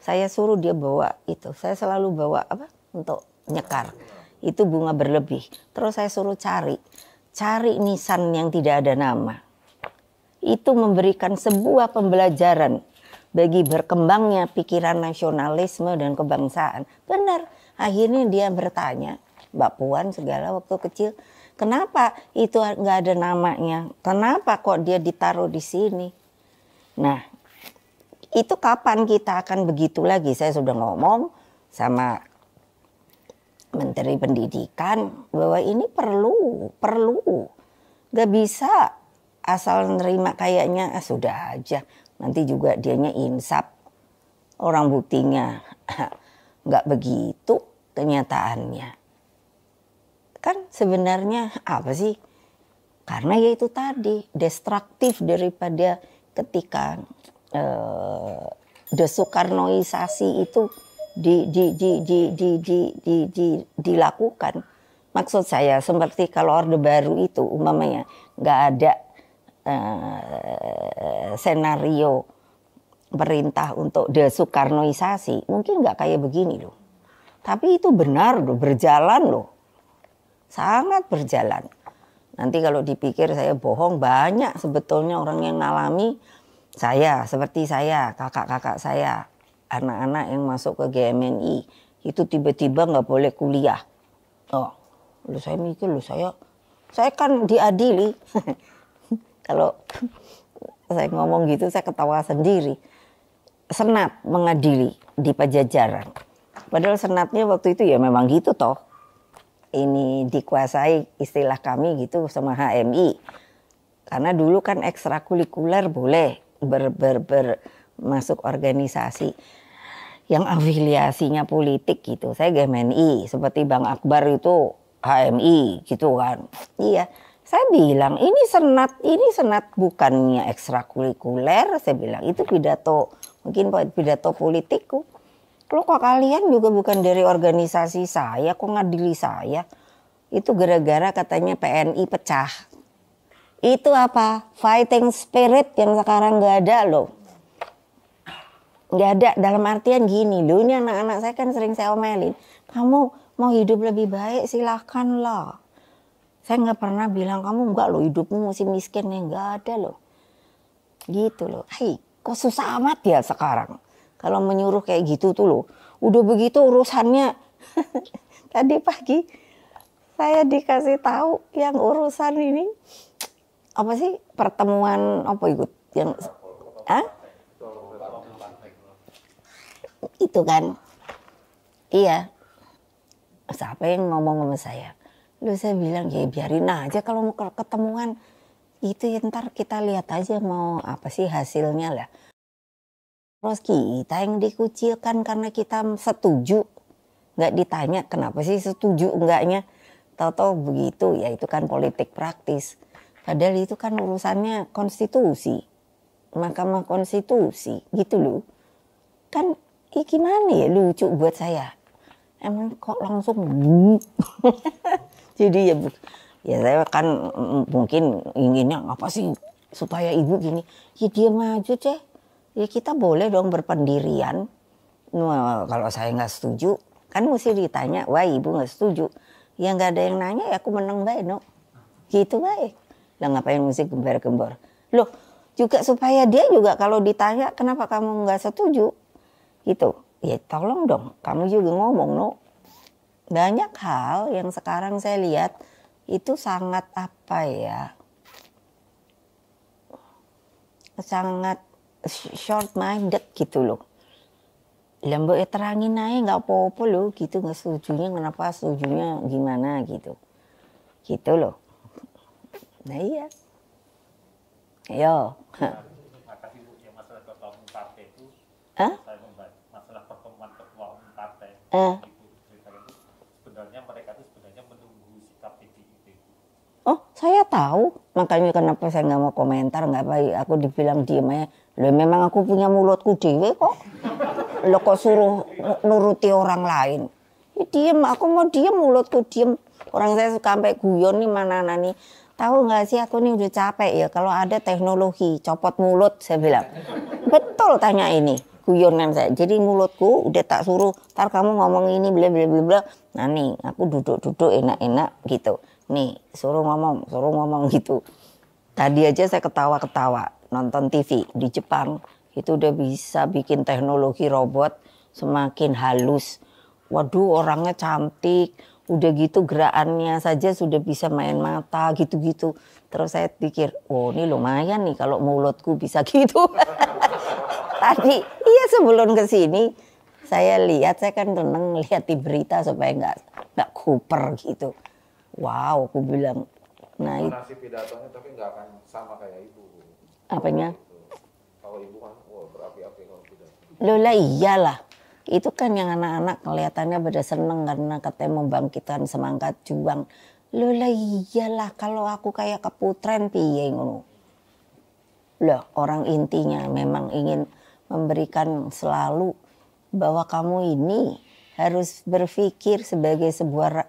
Saya suruh dia bawa itu, saya selalu bawa apa? Untuk nyekar. Itu bunga berlebih. Terus saya suruh cari nisan yang tidak ada nama. Itu memberikan sebuah pembelajaran bagi berkembangnya pikiran nasionalisme dan kebangsaan. Benar, akhirnya dia bertanya, Mbak Puan segala waktu kecil, kenapa itu nggak ada namanya? Kenapa kok dia ditaruh di sini? Nah, itu kapan kita akan begitu lagi? Saya sudah ngomong sama Menteri Pendidikan bahwa ini perlu. Nggak bisa asal nerima kayaknya sudah aja. Nanti juga dianya insaf. Orang buktinya nggak begitu kenyataannya. Kan sebenarnya apa sih? Karena ya itu tadi destruktif daripada ketika desoekarnoisasi itu dilakukan. Maksud saya seperti kalau Orde Baru itu umpamanya nggak ada senario perintah untuk desoekarnoisasi, mungkin nggak kayak begini loh. Tapi itu benar loh, berjalan loh. Sangat berjalan. Nanti kalau dipikir saya bohong, banyak sebetulnya orang yang ngalami saya, seperti saya, kakak-kakak saya. anak-anak yang masuk ke GMNI itu tiba-tiba nggak boleh kuliah. Oh, lu saya mikir saya kan diadili. Kalau saya ngomong gitu saya ketawa sendiri. Senat mengadili di Pajajaran. Padahal senatnya waktu itu ya memang gitu toh. Ini dikuasai istilah kami gitu sama HMI. Karena dulu kan ekstrakurikuler boleh masuk organisasi yang afiliasinya politik gitu. Saya GMNI, seperti Bang Akbar itu HMI gitu kan. Iya, saya bilang ini senat bukannya ekstrakurikuler. Saya bilang itu pidato, mungkin pidato politikku. Loh kok kalian juga bukan dari organisasi saya, kok ngadili saya? Itu gara-gara katanya PNI pecah. Itu apa? Fighting spirit yang sekarang nggak ada loh. Nggak ada dalam artian gini loh, ini anak-anak saya kan sering saya omelin. Kamu mau hidup lebih baik silahkan lah. Saya nggak pernah bilang kamu enggak loh hidupmu masih miskin ya, nggak ada loh. Gitu loh. Hei, kok susah amat ya sekarang. Kalau menyuruh kayak gitu tuh loh. Udah begitu urusannya. Tadi pagi saya dikasih tahu yang urusan ini apa sih pertemuan apa ikut yang itu kan iya siapa yang ngomong sama saya lu saya bilang ya biarin aja kalau mau ketemuan itu ya ntar kita lihat aja mau apa sih hasilnya lah. Terus kita yang dikucilkan karena kita setuju, nggak ditanya kenapa sih setuju enggaknya, tahu-tahu begitu ya itu kan politik praktis. Padahal itu kan urusannya konstitusi, Mahkamah Konstitusi gitu loh. Kan gimana ya lucu buat saya. Emang kok langsung jadi ya saya kan mungkin inginnya apa sih supaya ibu gini, ya dia maju deh. Ya kita boleh dong berpendirian. Nah, kalau saya nggak setuju, kan mesti ditanya, wah ibu nggak setuju. Ya nggak ada yang nanya, ya aku menang baik no. Gitu baik. Lah ngapain mesti gembar-gembor. Loh, juga supaya dia juga kalau ditanya, kenapa kamu nggak setuju? Gitu. Ya tolong dong, kamu juga ngomong no. Banyak hal yang sekarang saya lihat, itu sangat apa ya, sangat short minded gitu loh. Lembok ya terangin aja nggak apa-apa loh gitu, nggak setujunya kenapa, setujunya gimana gitu loh. Nah iya ayo Makasih Bu, yang masalah ketua umum partai itu Hah? saya membahas masalah pertemuan ketua umum partai itu ceritanya itu sebenarnya mereka itu sebenarnya menunggu sikap PDIP. Oh saya tahu, makanya kenapa saya nggak mau komentar, nggak baik aku dibilang diem aja. Loh memang aku punya mulutku dewe kok. Lo kok suruh nuruti orang lain. Ya diem, aku mau diem, mulutku diem. Orang saya suka sampai guyon nih mana nih. Tahu nggak sih aku nih udah capek ya kalau ada teknologi copot mulut, saya bilang. Betul tanya ini guyonan saya. Jadi mulutku udah tak suruh, ntar kamu ngomong ini bla bla bla bla. Nah nih aku duduk-duduk enak-enak gitu. Nih suruh ngomong gitu. Tadi aja saya ketawa-ketawa nonton TV di Jepang itu udah bisa bikin teknologi robot semakin halus. Waduh orangnya cantik, udah gitu gerakannya saja sudah bisa main mata gitu-gitu. Terus saya pikir, oh ini lumayan nih kalau mulutku bisa gitu. Tadi iya sebelum ke sini saya lihat, saya kan tenang lihat di berita supaya nggak kuper gitu. Wow, aku bilang. Nah, Nasi pidatonya tapi nggak akan sama kayak ibu. apanya? Kalau ibu kan, wah berapi-api kalau pidato. Lola iyalah. Itu kan yang anak-anak kelihatannya pada seneng karena katanya membangkitkan semangat juang. Lola iyalah kalau aku kayak keputren piye ngono. Loh, orang intinya memang ingin memberikan selalu bahwa kamu ini harus berpikir sebagai sebuah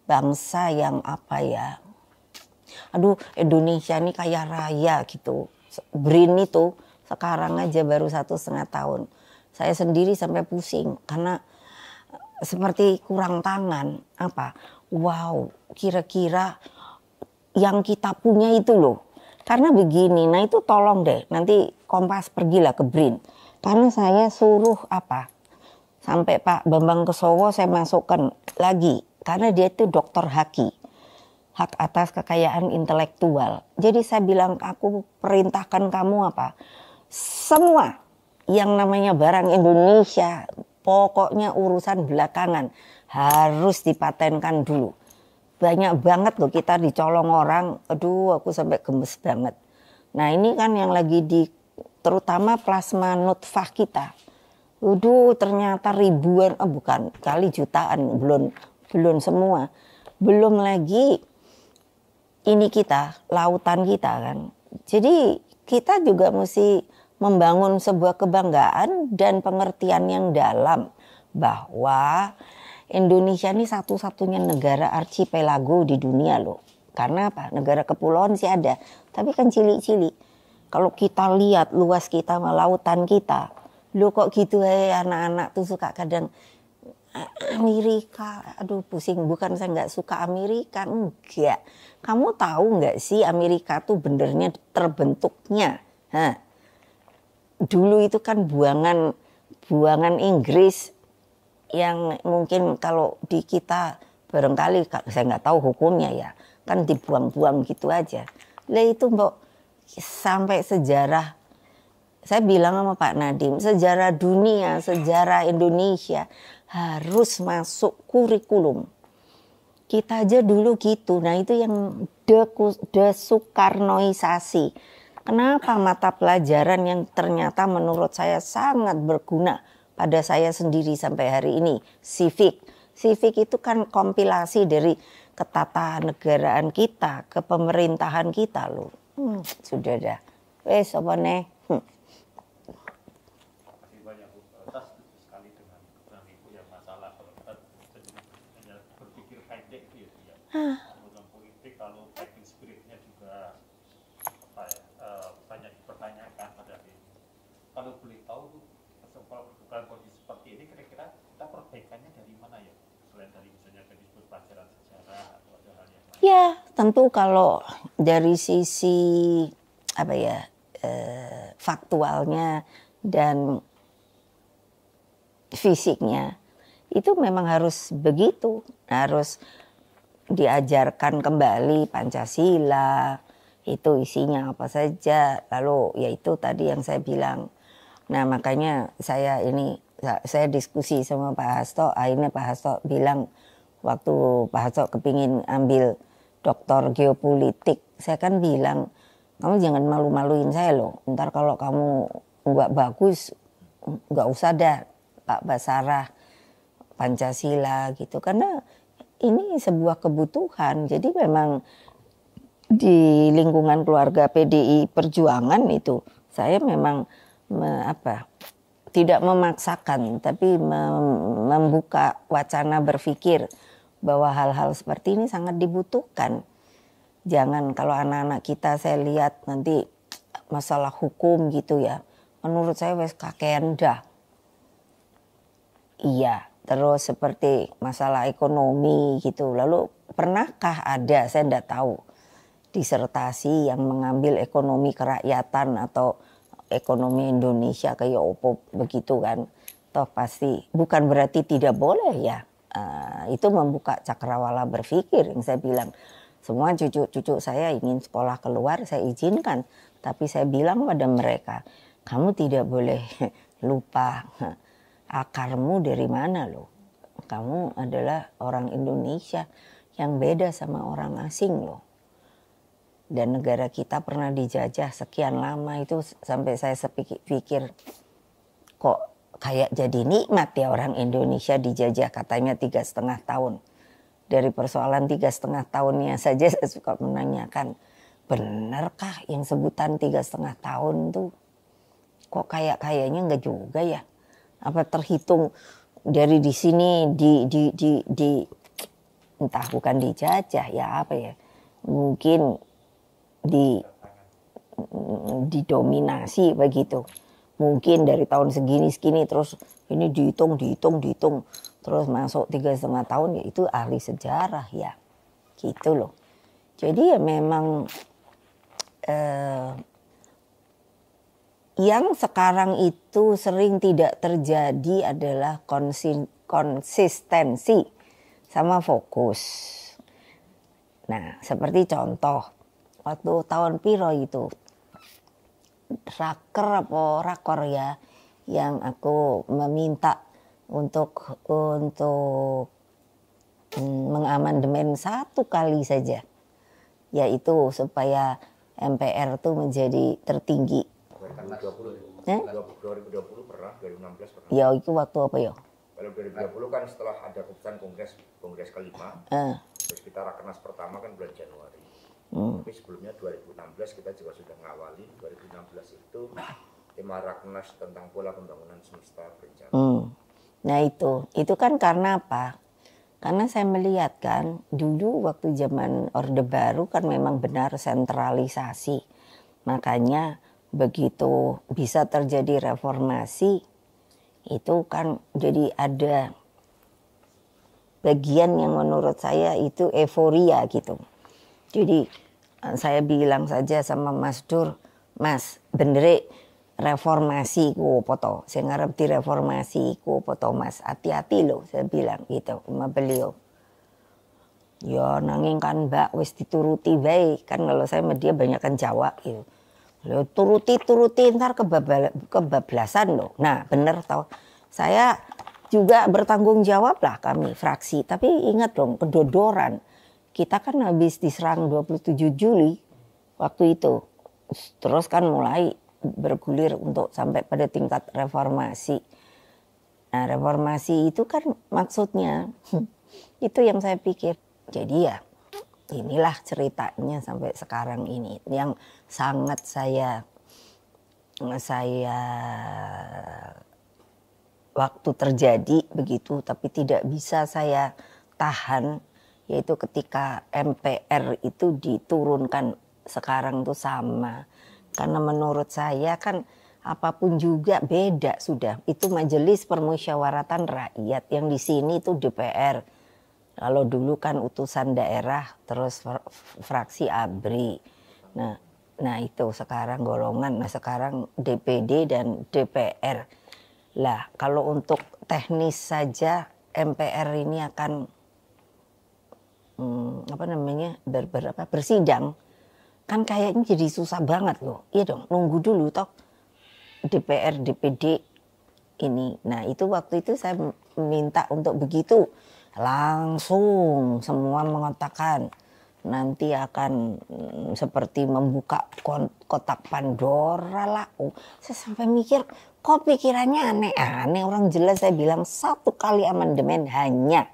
bangsa yang apa ya. Aduh, Indonesia ini kaya raya gitu. BRIN itu sekarang aja baru 1,5 tahun. Saya sendiri sampai pusing karena seperti kurang tangan. Apa? Wow, kira-kira yang kita punya itu loh. Karena begini, nah itu tolong deh, nanti Kompas pergilah ke BRIN. Karena saya suruh apa? Sampai Pak Bambang Kesowo saya masukkan lagi. Karena dia itu dokter haki. Hak atas kekayaan intelektual. Jadi saya bilang, aku perintahkan kamu apa? Semua yang namanya barang Indonesia, pokoknya urusan belakangan, harus dipatenkan dulu. Banyak banget loh kita dicolong orang, aduh aku sampai gemes banget. Nah ini kan yang lagi terutama plasma nutfah kita. Aduh ternyata ribuan, bukan, kali jutaan, belum semua. Belum lagi ini kita, lautan kita kan. Jadi kita juga mesti membangun sebuah kebanggaan dan pengertian yang dalam bahwa Indonesia ini satu-satunya negara archipelago di dunia loh. Karena apa? Negara kepulauan sih ada, tapi kan cilik-cilik. Kalau kita lihat luas kita, lautan kita, lo kok gitu anak-anak tuh suka kadang Amerika, aduh pusing, bukan saya nggak suka Amerika, enggak. Kamu tahu nggak sih Amerika tuh benernya terbentuknya? Dulu itu kan buangan Inggris yang mungkin kalau di kita barangkali saya nggak tahu hukumnya ya, kan dibuang-buang gitu aja. Lah itu mbok sampai sejarah, saya bilang sama Pak Nadiem, sejarah dunia, sejarah Indonesia harus masuk kurikulum. Kita aja dulu gitu. Nah itu yang desoekarnoisasi. Kenapa mata pelajaran yang ternyata menurut saya sangat berguna pada saya sendiri sampai hari ini, civic. Civic itu kan kompilasi dari ketatanegaraan kita, kepemerintahan kita loh. Sudah dah. Wes apa nih? Terima kasih banyak Bu. Saya setuju sekali dengan Ibu yang masalah kalau kita hanya berpikir pendek itu ya. Dalam politik kalau fighting spiritnya juga banyak dipertanyakan pada ini. Kalau boleh tahu bukan kondisi seperti ini, kira-kira kita perbaikannya dari mana ya? Selain dari misalnya dari pelajaran sejarah atau ada hal yang lain? Ya tentu kalau dari sisi apa ya faktualnya dan fisiknya itu memang harus begitu, harus diajarkan kembali Pancasila, itu isinya apa saja, lalu yaitu tadi yang saya bilang. Nah makanya saya diskusi sama Pak Hasto, akhirnya Pak Hasto bilang waktu Pak Hasto kepingin ambil doktor geopolitik, saya kan bilang kamu jangan malu-maluin saya loh, ntar kalau kamu nggak bagus nggak usah dah Pak Basarah Pancasila gitu, karena ini sebuah kebutuhan. Jadi memang di lingkungan keluarga PDI Perjuangan itu saya memang tidak memaksakan, tapi membuka wacana berpikir bahwa hal-hal seperti ini sangat dibutuhkan. Jangan kalau anak-anak kita saya lihat nanti masalah hukum gitu ya, menurut saya wes kakean dah. Iya, terus seperti masalah ekonomi gitu. Lalu pernahkah ada, saya enggak tahu, disertasi yang mengambil ekonomi kerakyatan atau ekonomi Indonesia kayak opo begitu kan. Toh pasti bukan berarti tidak boleh ya. Itu membuka cakrawala berpikir yang saya bilang. Semua cucu-cucu saya ingin sekolah keluar, saya izinkan. Tapi saya bilang pada mereka, kamu tidak boleh lupa akarmu dari mana loh. Kamu adalah orang Indonesia yang beda sama orang asing loh. Dan negara kita pernah dijajah sekian lama, itu sampai saya pikir kok kayak jadi nikmat ya orang Indonesia dijajah katanya 3,5 tahun. Dari persoalan 3,5 tahunnya saja saya suka menanyakan, benarkah yang sebutan 3,5 tahun tuh kok kayaknya enggak juga ya? Apa terhitung dari di sini entah bukan dijajah ya apa ya? Mungkin didominasi begitu. Mungkin dari tahun segini terus ini dihitung terus masuk 3,5 tahun, ya itu ahli sejarah ya gitu loh. Jadi ya memang Yang sekarang itu sering tidak terjadi adalah konsistensi sama fokus. Nah, seperti contoh waktu tahun piro itu rakor ya, yang aku meminta untuk mengamandemen 1 kali saja, yaitu supaya MPR itu menjadi tertinggi. 2020 pernah, 2016 pernah. Ya itu waktu apa ya? Kalau 2020 kan setelah ada keputusan kongres kelima, terus kita rakernas pertama kan bulan Januari. Tapi sebelumnya 2016 kita juga sudah mengawali. 2016 itu tema rakernas tentang pola pembangunan semesta berencana. Nah itu kan karena apa? Karena saya melihat kan dulu waktu zaman Orde Baru kan memang benar sentralisasi. Makanya begitu bisa terjadi reformasi, itu kan jadi ada bagian yang menurut saya itu euforia gitu. Jadi saya bilang saja sama Mas Dur, Mas bener reformasi ku poto, saya ngarep di reformasi ku poto Mas, hati-hati loh saya bilang gitu sama beliau. Ya nanging kan Mbak wis dituruti baik kan, kalau saya sama dia banyak kan Jawa gitu. Loh, turuti ntar kebablasan loh. Nah bener tau, saya juga bertanggung jawab lah kami fraksi. Tapi ingat dong kedodoran, kita kan habis diserang 27 Juli waktu itu. Terus kan mulai bergulir untuk sampai pada tingkat reformasi. Nah reformasi itu kan maksudnya itu yang saya pikir. Jadi ya inilah ceritanya sampai sekarang ini yang sangat saya waktu terjadi begitu tapi tidak bisa saya tahan, yaitu ketika MPR itu diturunkan sekarang tuh sama. Karena menurut saya kan apapun juga beda sudah. Itu Majelis Permusyawaratan Rakyat, yang di sini itu DPR. Kalau dulu kan utusan daerah, terus fraksi ABRI. Nah itu sekarang golongan, nah sekarang DPD dan DPR. Lah kalau untuk teknis saja MPR ini akan bersidang, kan kayaknya jadi susah banget loh. Iya dong, nunggu dulu toh DPR DPD ini. Nah itu waktu itu saya minta untuk begitu. Langsung semua mengatakan nanti akan seperti membuka kotak Pandora lah. Saya sampai mikir, kok pikirannya aneh-aneh. Orang jelas saya bilang 1 kali amandemen hanya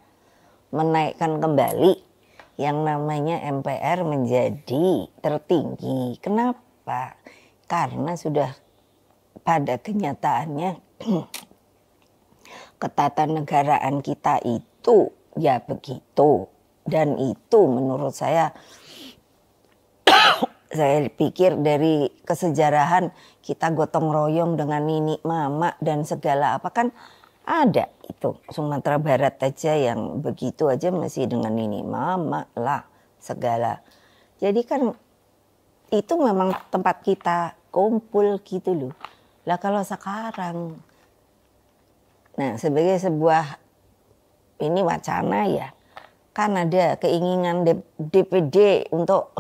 menaikkan kembali yang namanya MPR menjadi tertinggi. Kenapa? Karena sudah pada kenyataannya ketatanegaraan kita itu ya begitu, dan itu menurut saya saya pikir dari kesejarahan kita gotong royong dengan nini mama dan segala apa kan ada itu. Sumatera Barat aja yang begitu aja masih dengan nini mama lah segala. Jadi kan itu memang tempat kita kumpul gitu loh. Lah kalau sekarang, nah sebagai sebuah ini wacana ya, kan ada keinginan DPD untuk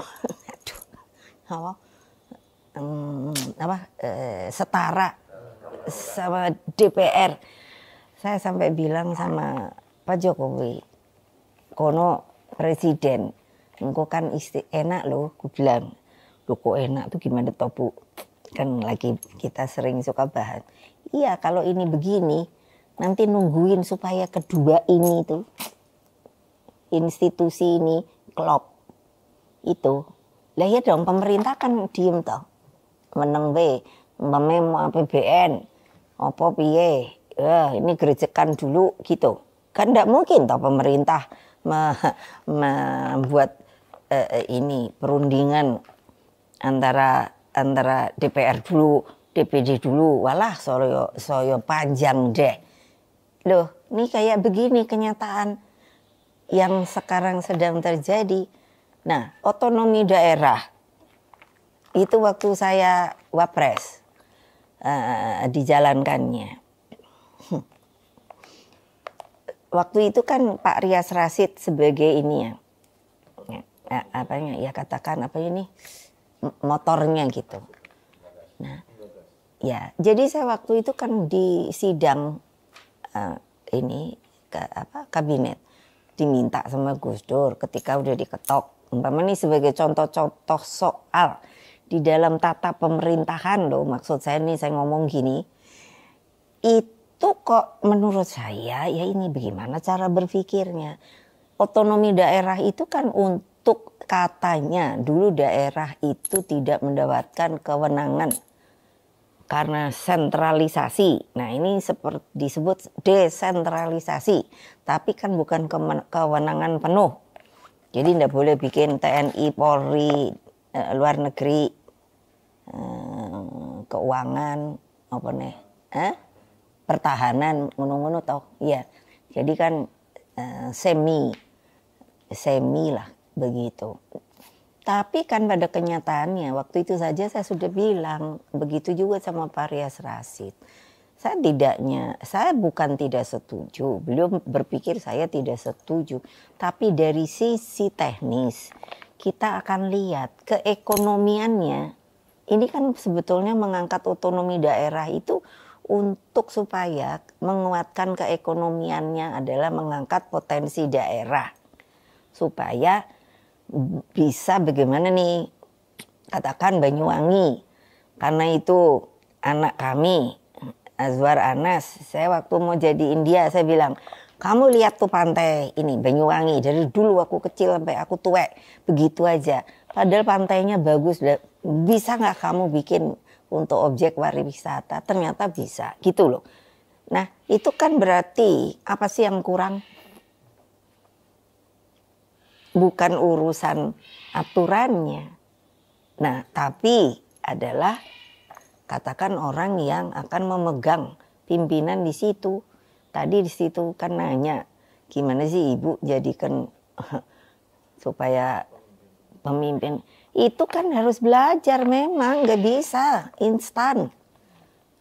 setara sama DPR. Saya sampai bilang sama Pak Jokowi, kono presiden, engkau kan enak loh, aku bilang, loh kok enak tuh gimana toh Bu? Kan lagi kita sering suka bahas. Iya kalau ini begini, nanti nungguin supaya kedua ini tuh institusi ini klop itu. Lah ya dong pemerintah kan diem toh. Meneng we, mau APBN, apa piye? Ini gerejekan dulu gitu. Kan tidak mungkin toh pemerintah membuat ini perundingan antara DPR dulu, DPD dulu, walah soyo panjang deh. Loh, ini kayak begini kenyataan yang sekarang sedang terjadi. Nah, otonomi daerah itu waktu saya wapres, dijalankannya. Waktu itu kan Pak Rias Rasid sebagai ini ya katakan apa ini motornya gitu. Nah, ya jadi saya waktu itu kan di sidang kabinet diminta sama Gus Dur ketika udah diketok. Umpama ini sebagai contoh-contoh soal di dalam tata pemerintahan loh, maksud saya nih saya ngomong gini. Itu kok menurut saya ya ini bagaimana cara berpikirnya. Otonomi daerah itu kan untuk katanya dulu daerah itu tidak mendapatkan kewenangan karena sentralisasi. Nah ini seperti disebut desentralisasi. Tapi kan bukan kewenangan penuh. Jadi tidak boleh bikin TNI, Polri, luar negeri, keuangan, apa nih? Pertahanan, ngono-ngono toh. Iya. Jadi kan semi lah begitu. Tapi kan pada kenyataannya waktu itu saja saya sudah bilang begitu juga sama Pak Rias Rasid. Saya bukan tidak setuju, beliau berpikir saya tidak setuju. Tapi dari sisi teknis kita akan lihat keekonomiannya. Ini kan sebetulnya mengangkat otonomi daerah itu untuk supaya menguatkan keekonomiannya adalah mengangkat potensi daerah. Supaya bisa bagaimana nih, katakan Banyuwangi. Karena itu anak kami, Azwar Anas, saya waktu mau jadi India saya bilang, kamu lihat tuh pantai ini Banyuwangi, dari dulu aku kecil sampai aku tuwek, begitu aja. Padahal pantainya bagus, bisa nggak kamu bikin untuk objek pariwisata? Ternyata bisa, gitu loh. Nah itu kan berarti apa sih yang kurang? Bukan urusan aturannya. Nah tapi adalah katakan orang yang akan memegang pimpinan di situ. Tadi di situ kan nanya, gimana sih Ibu jadikan supaya pemimpin. Itu kan harus belajar memang, gak bisa instan.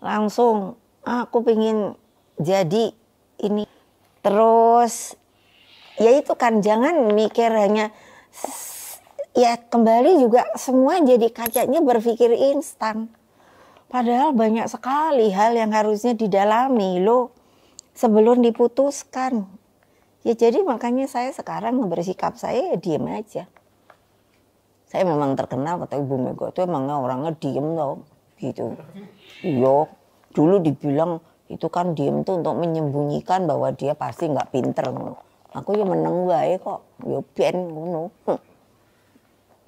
Langsung, aku pengen jadi ini. Terus, ya itu kan jangan mikir hanya, ya kembali juga semua jadi kacanya berpikir instan. Padahal banyak sekali hal yang harusnya didalami loh sebelum diputuskan. Ya jadi makanya saya sekarang bersikap saya ya diem aja. Saya memang terkenal kata Ibu Mega itu emangnya orangnya diem loh gitu. Iya, dulu dibilang itu kan diem tuh untuk menyembunyikan bahwa dia pasti nggak pinter. Aku ya meneng bae kok, ya ben ngono.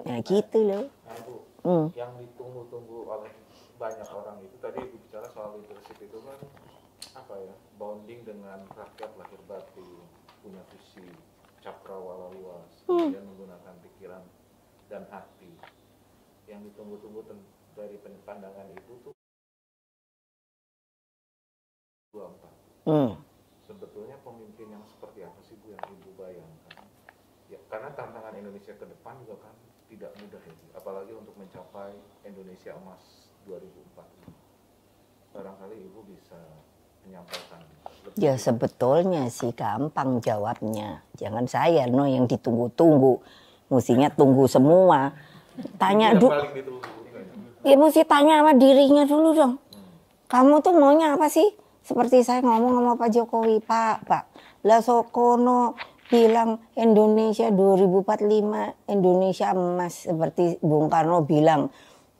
Ya gitu loh. Nah Bu, yang ditunggu-tunggu oleh banyak orang itu tadi Ibu bicara soal leadership itu kan apa ya, bonding dengan rakyat lahir batin, punya visi cakrawala luas, kemudian menggunakan pikiran dan hati. Yang ditunggu-tunggu dari pandangan itu tuh 24. Sebetulnya pemimpin yang seperti apa sih Bu yang Ibu bayangkan? Ya, karena tantangan Indonesia ke depan juga kan tidak mudah ya, apalagi untuk mencapai Indonesia Emas 2045. Barangkali Ibu bisa menyampaikan. Ya sebetulnya sih gampang jawabnya. Jangan saya yang ditunggu-tunggu. Mestinya tunggu semua. Tanya dulu. Ya mesti tanya sama dirinya dulu dong. Kamu tuh maunya apa sih? Seperti saya ngomong sama Pak Jokowi, Pak, lah Sokono bilang Indonesia 2045 Indonesia emas, seperti Bung Karno bilang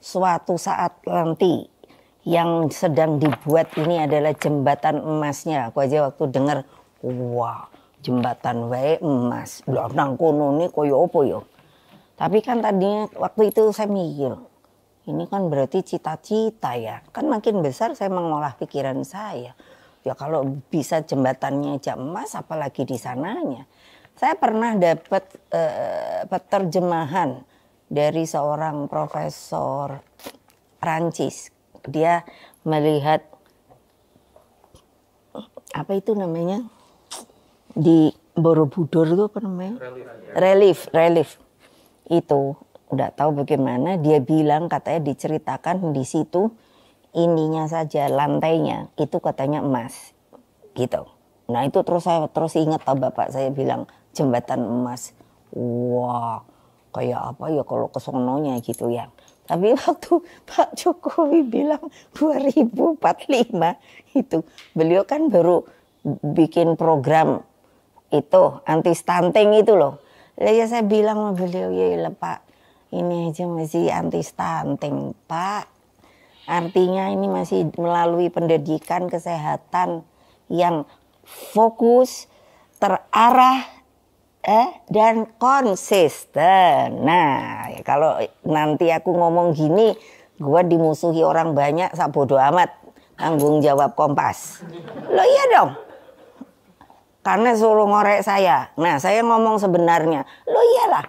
suatu saat nanti yang sedang dibuat ini adalah jembatan emasnya. Aku aja waktu dengar, wah jembatan wae emas, lah nang kono ini koyo apa ya. Tapi kan tadinya waktu itu saya mikir, ini kan berarti cita-cita ya. Kan makin besar saya mengolah pikiran saya. Ya kalau bisa jembatannya aja emas, apalagi di sananya. Saya pernah dapat penerjemahan dari seorang profesor Prancis. Dia melihat apa itu namanya di Borobudur itu apa namanya? Relief. Itu nggak tahu bagaimana dia bilang, katanya diceritakan di situ ininya saja, lantainya itu katanya emas gitu. Nah itu saya terus ingat tau bapak saya bilang jembatan emas. Wah kayak apa ya kalau kesononya gitu ya. Tapi waktu Pak Jokowi bilang 2045 itu beliau kan baru bikin program itu anti stunting itu loh. Ya saya bilang sama beliau, ya Pak ini aja masih anti stunting Pak. Artinya ini masih melalui pendidikan kesehatan yang fokus, terarah, dan konsisten. Nah, kalau nanti aku ngomong gini, gue dimusuhi orang banyak, sak bodo amat. Tanggung jawab Kompas. Loh iya dong. Karena suruh ngorek saya. Nah, saya ngomong sebenarnya. Loh iyalah.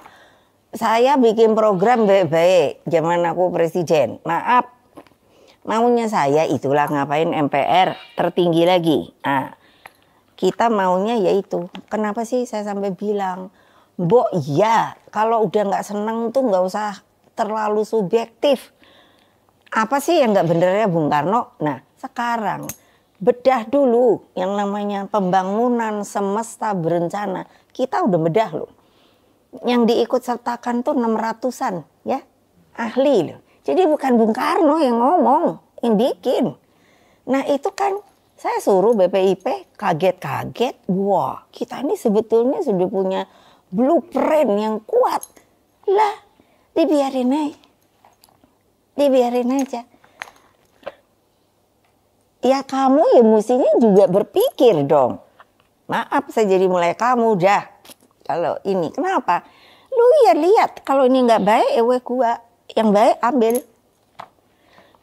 Saya bikin program baik-baik. Zaman aku presiden. Maaf. Maunya saya itulah ngapain MPR tertinggi lagi. Nah, kita maunya yaitu. Kenapa sih saya sampai bilang, Mbok ya kalau udah nggak seneng tuh nggak usah terlalu subjektif. Apa sih yang nggak benernya Bung Karno? Nah sekarang bedah dulu yang namanya pembangunan semesta berencana. Kita udah bedah loh. Yang diikut sertakan tuh 600-an ya ahli loh. Jadi bukan Bung Karno yang ngomong, yang bikin. Nah itu kan saya suruh BPIP kaget-kaget. Wah kita ini sebetulnya sudah punya blueprint yang kuat. Lah dibiarin aja. Dibiarin aja. Ya kamu ya mestinya juga berpikir dong. Maaf saya jadi mulai kamu dah. Kalau ini kenapa? Lu ya lihat kalau ini nggak baik gua. Yang baik ambil.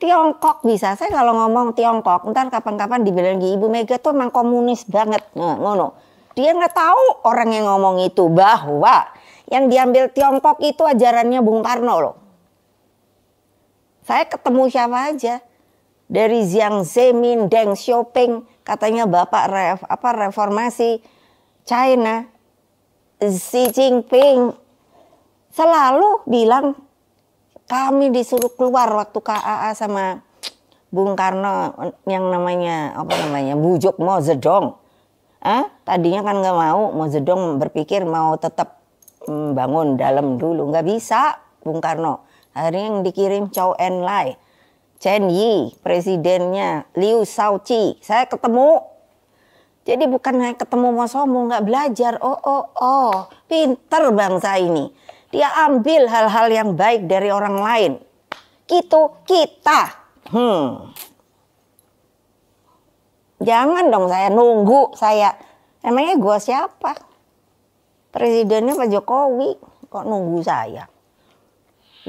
Tiongkok bisa, saya kalau ngomong Tiongkok, ntar kapan-kapan dibilang Ibu Mega tuh emang komunis banget, nah, ngono. Dia nggak tahu orang yang ngomong itu bahwa yang diambil Tiongkok itu ajarannya Bung Karno loh. Saya ketemu siapa aja dari Jiang Zemin, Deng Xiaoping, katanya bapak reformasi China, Xi Jinping selalu bilang. Kami disuruh keluar waktu KAA sama Bung Karno yang namanya bujuk Mao Zedong. Tadinya kan nggak mau, Mao Zedong berpikir mau tetap bangun dalam dulu, nggak bisa Bung Karno. Akhirnya yang dikirim Zhou Enlai, Chen Yi, presidennya Liu Shaoqi. Saya ketemu. Jadi bukan hanya ketemu mau sombong, nggak belajar. Oh, pinter bangsa ini. Dia ambil hal-hal yang baik dari orang lain. Gitu kita. Jangan dong saya nunggu saya. Emangnya gue siapa? Presidennya Pak Jokowi. Kok nunggu saya?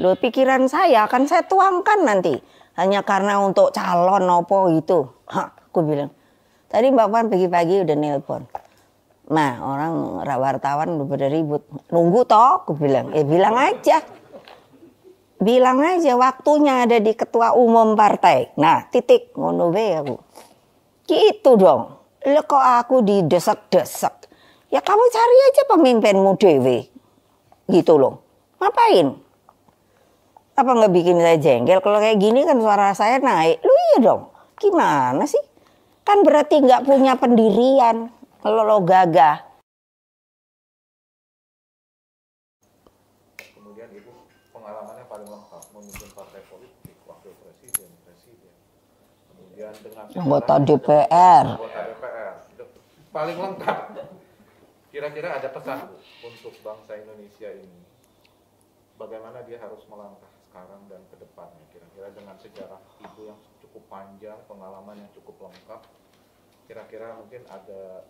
Loh pikiran saya akan saya tuangkan nanti. Hanya karena untuk calon opo itu. Aku bilang. Tadi Mbak Puan pagi-pagi udah nelpon. Nah orang wartawan udah pada ribut. Nunggu toh, aku bilang. Bilang aja. Bilang aja waktunya ada di ketua umum partai. Nah titik. Ngono be aku. Gitu dong. Lo kok aku didesak-desak. Ya kamu cari aja pemimpinmu dewe. Gitu loh. Ngapain? Apa nggak bikin saya jengkel? Kalau kayak gini kan suara saya naik. Lu iya dong. Gimana sih? Kan berarti nggak punya pendirian. Lo gagah. Kemudian Ibu pengalamannya paling lengkap memimpin partai politik, wakil presiden, kemudian dengan Anggota DPR. Itu paling lengkap. Kira-kira ada pesan Bu untuk bangsa Indonesia ini, bagaimana dia harus melangkah sekarang dan ke depannya, kira-kira dengan sejarah Ibu yang cukup panjang, pengalaman yang cukup lengkap, kira-kira mungkin ada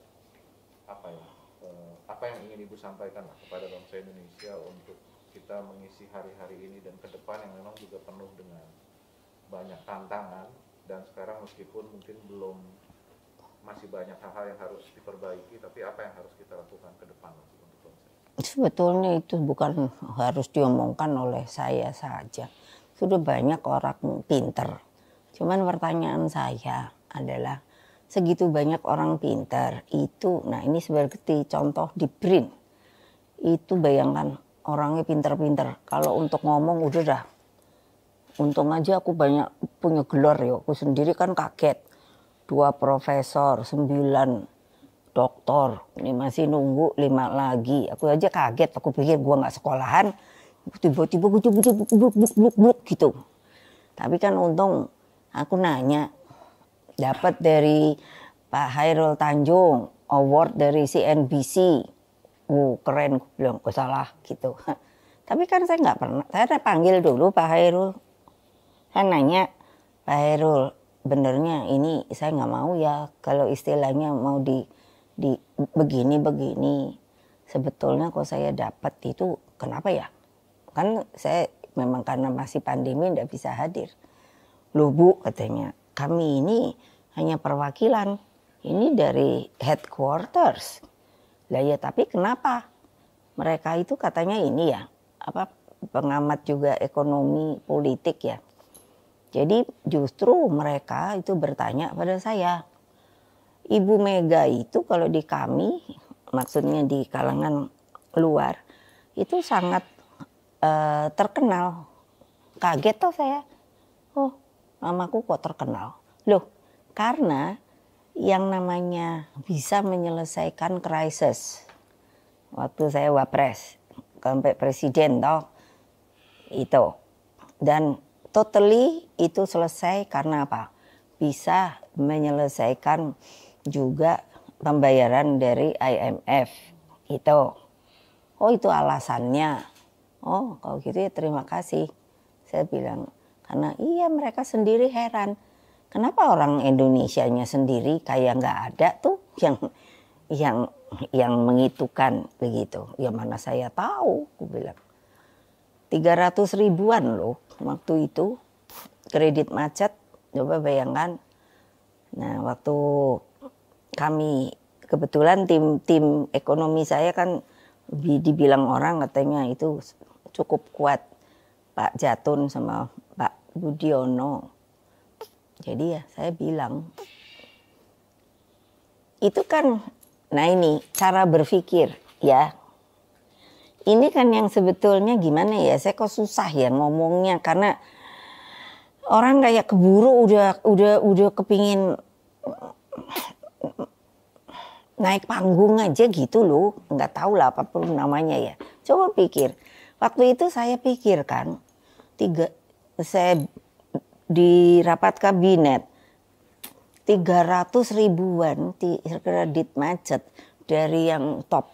apa yang ingin Ibu sampaikan kepada bangsa Indonesia untuk kita mengisi hari-hari ini dan ke depan yang memang juga penuh dengan banyak tantangan, dan sekarang meskipun mungkin masih banyak hal-hal yang harus diperbaiki, tapi apa yang harus kita lakukan ke depan untuk bangsa? Sebetulnya itu bukan harus diomongkan oleh saya saja. Sudah banyak orang pinter. Cuman pertanyaan saya adalah segitu banyak orang pintar itu, nah ini seperti contoh di BRIN. Itu bayangkan orangnya pintar-pintar. Kalau untuk ngomong udah dah. Untung aja aku banyak punya gelar ya. Aku sendiri kan kaget. 2 profesor, 9 doktor. Ini masih nunggu 5 lagi. Aku aja kaget. Aku pikir gue nggak sekolahan. Tiba-tiba gue bluk gitu. Tapi kan untung aku nanya. Dapat dari Pak Hairul Tanjung. Award dari CNBC. Keren, gue bilang, gak salah gitu. Tapi kan saya nggak pernah. Saya panggil dulu Pak Hairul. Saya nanya, Pak Hairul, benernya ini saya nggak mau ya kalau istilahnya mau di begini. Sebetulnya kalau saya dapat itu kenapa ya? Kan saya memang karena masih pandemi nggak bisa hadir. Loh Bu, katanya, kami ini hanya perwakilan. Ini dari headquarters. Lah ya, tapi kenapa? Mereka itu katanya ini ya, pengamat juga ekonomi politik ya. Jadi justru mereka itu bertanya pada saya, Ibu Mega itu kalau di kami, maksudnya di kalangan luar, itu sangat terkenal. Kaget toh saya, oh namaku kok terkenal. Loh, karena yang namanya bisa menyelesaikan krisis. Waktu saya wapres, sampai presiden toh, itu. Dan totally itu selesai karena apa? Bisa menyelesaikan juga pembayaran dari IMF. Itu. Oh itu alasannya. Oh kalau gitu ya terima kasih. Saya bilang, karena iya mereka sendiri heran. Kenapa orang Indonesianya sendiri kayak nggak ada tuh yang mengitukan begitu. Ya mana saya tahu, aku bilang. 300 ribuan loh waktu itu kredit macet, coba bayangkan. Nah waktu kami kebetulan tim ekonomi saya kan dibilang orang katanya itu cukup kuat, Pak Jatun sama Pak Budiono. Jadi ya saya bilang itu kan, nah ini cara berpikir ya. Ini kan yang sebetulnya gimana ya, saya kok susah ya ngomongnya karena orang kayak keburu udah kepingin naik panggung aja gitu loh, nggak tahu lah apapun namanya ya. Coba pikir, waktu itu saya pikirkan saya di rapat kabinet 300 ribuan kredit macet dari yang top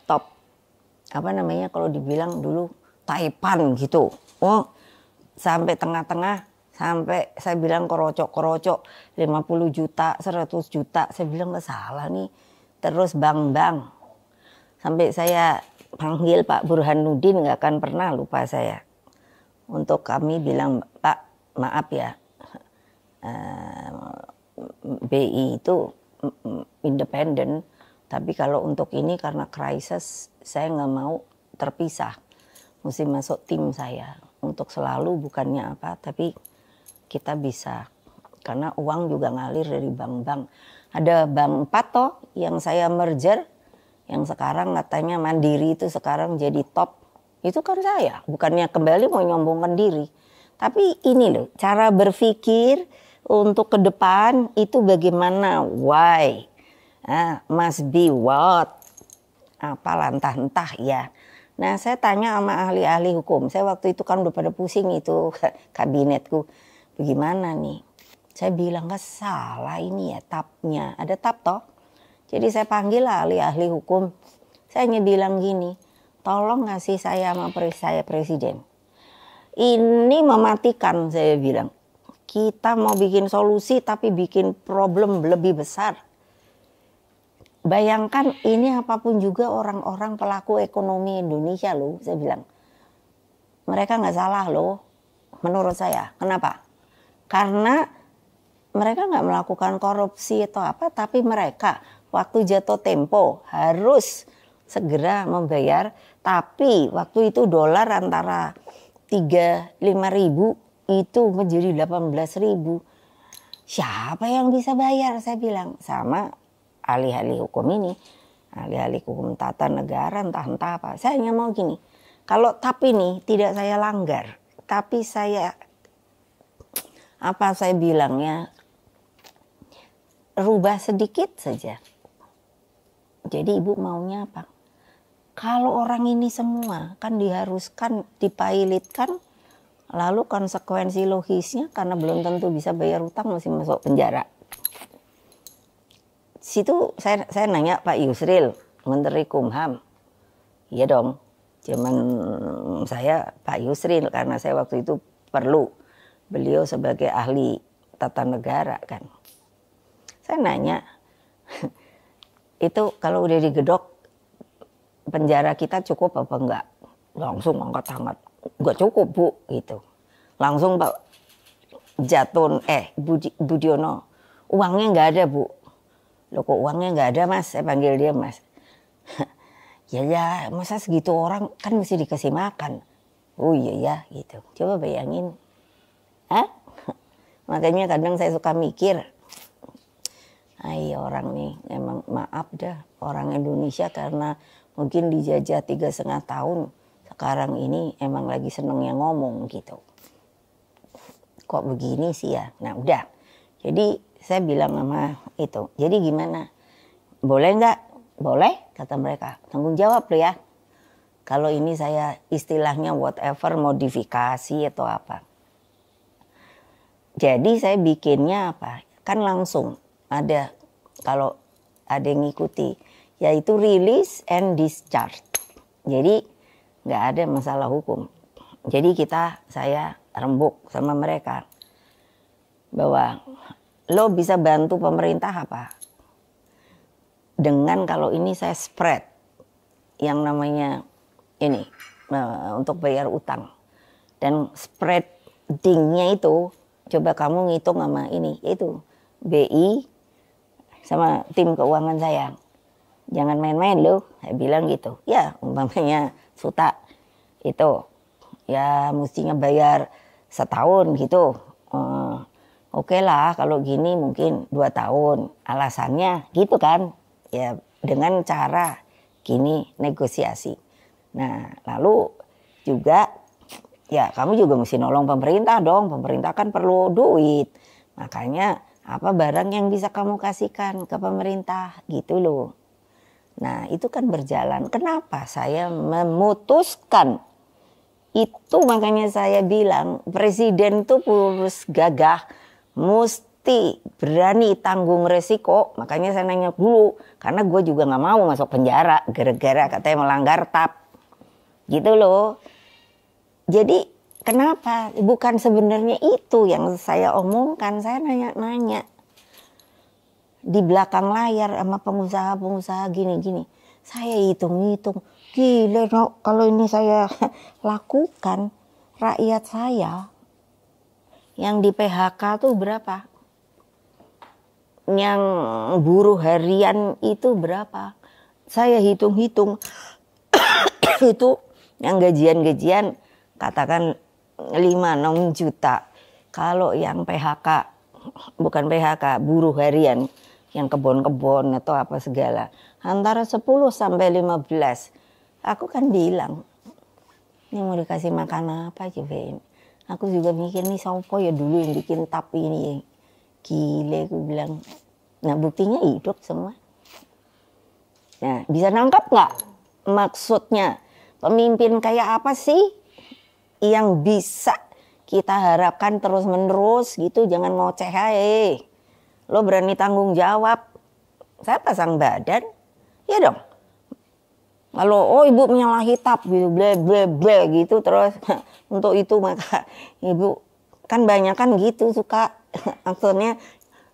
apa namanya kalau dibilang dulu Taipan gitu. Oh sampai tengah-tengah, sampai saya bilang kerocok 50 juta 100 juta, saya bilang nggak salah nih. Terus bang sampai saya panggil Pak Burhanuddin, nggak akan pernah lupa saya. Untuk kami bilang, Pak maaf ya, BI itu independen, tapi kalau untuk ini karena krisis saya nggak mau terpisah, mesti masuk tim saya untuk selalu bukannya apa, tapi kita bisa karena uang juga ngalir dari bank-bank. Ada bank 4 toh yang saya merger, yang sekarang katanya Mandiri itu sekarang jadi top, itu kan saya bukannya kembali mau nyombongkan diri, tapi ini loh cara berpikir untuk ke depan itu bagaimana, why, must be what, apa entah ya. Nah saya tanya sama ahli-ahli hukum, saya waktu itu kan udah pada pusing itu kabinetku, bagaimana nih. Saya bilang nggak salah ini ya tabnya, ada tab toh. Jadi saya panggil ahli-ahli hukum, saya hanya bilang gini, tolong ngasih saya sama saya presiden. Ini mematikan, saya bilang. Kita mau bikin solusi tapi bikin problem lebih besar. Bayangkan ini apapun juga orang-orang pelaku ekonomi Indonesia loh, saya bilang. Mereka nggak salah loh, menurut saya. Kenapa? Karena mereka nggak melakukan korupsi atau apa, tapi mereka waktu jatuh tempo harus segera membayar. Tapi waktu itu dolar antara 3-5 ribu itu menjadi 18.000. Siapa yang bisa bayar? Saya bilang sama ahli-ahli hukum ini, ahli-ahli hukum tata negara entah apa. Saya hanya mau gini, kalau TAP ini tidak saya langgar, tapi saya Apa saya bilangnya, rubah sedikit saja. Jadi ibu maunya apa? Kalau orang ini semua kan diharuskan dipilotkan, lalu konsekuensi logisnya karena belum tentu bisa bayar utang masih masuk penjara. Situ saya nanya Pak Yusril, Menteri Kumham. Iya dong, zaman saya Pak Yusril karena saya waktu itu perlu beliau sebagai ahli tata negara kan. Saya nanya, itu kalau udah digedok penjara kita cukup apa enggak? Langsung angkat tangan, enggak cukup Bu gitu. Langsung Pak Jatun Budiono, uangnya enggak ada Bu. Loh kok uangnya enggak ada Mas? Saya panggil dia Mas. Ya masa segitu orang kan mesti dikasih makan. Oh iya ya gitu. Coba bayangin. Hah? Makanya kadang saya suka mikir, orang nih emang maaf dah, orang Indonesia karena mungkin dijajah 3,5 tahun, sekarang ini emang lagi senengnya ngomong gitu. Kok begini sih ya? Nah udah, jadi saya bilang sama itu, jadi gimana? Boleh nggak? Boleh, kata mereka, tanggung jawab lo ya. Kalau ini saya istilahnya whatever, modifikasi atau apa. Jadi saya bikinnya apa? Kan langsung ada, kalau ada yang ngikuti, yaitu release and discharge. Jadi nggak ada masalah hukum. Jadi saya rembuk sama mereka bahwa lo bisa bantu pemerintah apa? Dengan kalau ini saya spread yang namanya ini untuk bayar utang. Dan spreadingnya itu coba kamu ngitung sama ini, itu BI sama tim keuangan saya. Jangan main-main loh, saya bilang gitu. Ya umpamanya Suta itu ya mestinya bayar setahun gitu. Oke lah kalau gini mungkin 2 tahun. Alasannya gitu kan. Ya dengan cara gini negosiasi. Nah lalu juga ya kamu juga mesti nolong pemerintah dong. Pemerintah kan perlu duit. Makanya apa barang yang bisa kamu kasihkan ke pemerintah gitu loh. Nah itu kan berjalan. Kenapa saya memutuskan itu, makanya saya bilang presiden tuh harus gagah, mesti berani tanggung resiko. Makanya saya nanya dulu, karena gue juga gak mau masuk penjara gara-gara katanya melanggar TAP gitu loh. Jadi kenapa? Bukan sebenarnya itu yang saya omongkan. Saya nanya-nanya di belakang layar sama pengusaha-pengusaha gini-gini. Saya hitung-hitung, gila no, kalau ini saya lakukan, rakyat saya yang di PHK tuh berapa? Yang buruh harian itu berapa? Saya hitung-hitung itu yang gajian-gajian katakan 5-6 juta. Kalau yang PHK, bukan PHK, buruh harian yang kebon-kebon atau apa segala, antara 10 sampai 15. Aku kan bilang, ini mau dikasih makan apa coba ini. Aku juga mikir nih sopo ya dulu yang bikin TAP ini. Gile aku bilang. Nah buktinya hidup semua. Nah bisa nangkap nggak maksudnya? Pemimpin kayak apa sih yang bisa kita harapkan terus-menerus gitu, jangan ngoceh aja. Lo berani tanggung jawab. Saya pasang badan, ya dong. Kalau ibu menyalahi TAP gitu, ble gitu terus untuk itu maka ibu kan banyak kan gitu suka maksudnya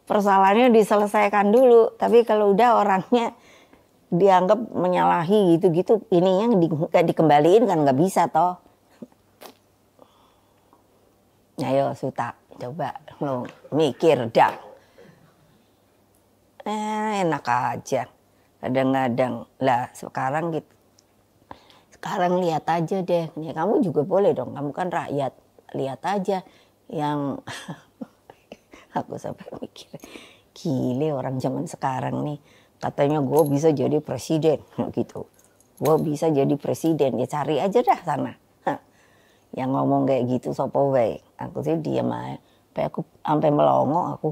persoalannya diselesaikan dulu. Tapi kalau udah orangnya dianggap menyalahi gitu-gitu, ininya nggak dikembaliin kan nggak bisa toh. Ayo Suta, coba lo mikir dah. Enak aja. Kadang-kadang lah sekarang gitu. Sekarang lihat aja deh. Ya, kamu juga boleh dong. Kamu kan rakyat. Lihat aja yang aku sampai mikir. Gile orang zaman sekarang nih. Katanya gue bisa jadi presiden gitu. Gue bisa jadi presiden. Ya cari aja dah sana. Yang ngomong kayak gitu sopo wae. Aku sih diam aja. sampai melongo aku.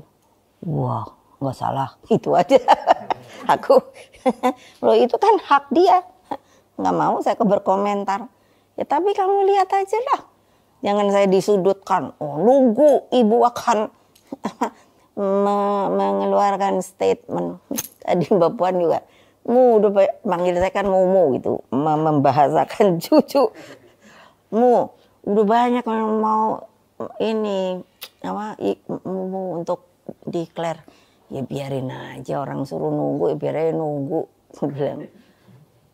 Wah, nggak salah, itu aja. Aku, loh itu kan hak dia. Nggak mau saya berkomentar. Ya tapi kamu lihat aja lah. Jangan saya disudutkan. Oh, nunggu ibu akan mengeluarkan statement. Tadi Mbak Puan juga. Udah manggil saya kan Mumu gitu. Membahasakan cucu. Udah banyak yang mau ini Mumu untuk declare. Ya biarin aja orang suruh nunggu, ya biarin nunggu. Bilang.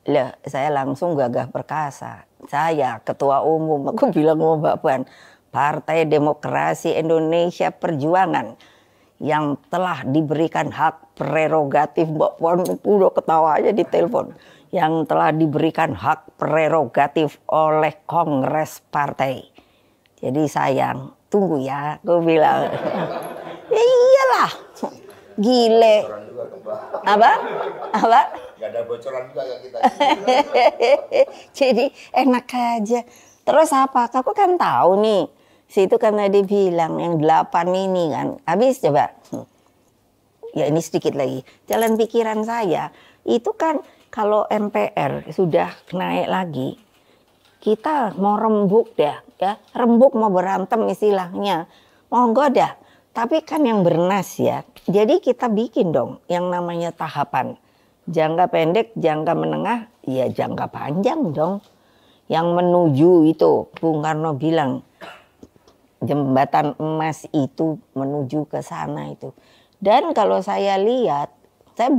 Lah, saya langsung gagah perkasa. Saya ketua umum, aku bilang sama Mbak Puan, Partai Demokrasi Indonesia Perjuangan yang telah diberikan hak prerogatif, Mbak Puan udah ketawa aja di telepon, yang telah diberikan hak prerogatif oleh Kongres Partai. Jadi sayang, tunggu ya, aku bilang. Ya iyalah, gile. Apa? Gak ada bocoran juga ya kita. Jadi enak aja. Terus apa? Aku kan tahu nih. Situ kan tadi bilang yang 8 ini kan. Habis coba. Ya ini sedikit lagi. Jalan pikiran saya. Itu kan kalau MPR sudah naik lagi. Kita mau rembuk dah. Ya. Rembuk mau berantem istilahnya. Monggo dah. Tapi kan yang bernas ya. Jadi kita bikin dong yang namanya tahapan. Jangka pendek, jangka menengah, ya jangka panjang dong. Yang menuju itu, Bung Karno bilang, jembatan emas itu menuju ke sana itu. Dan kalau saya lihat, saya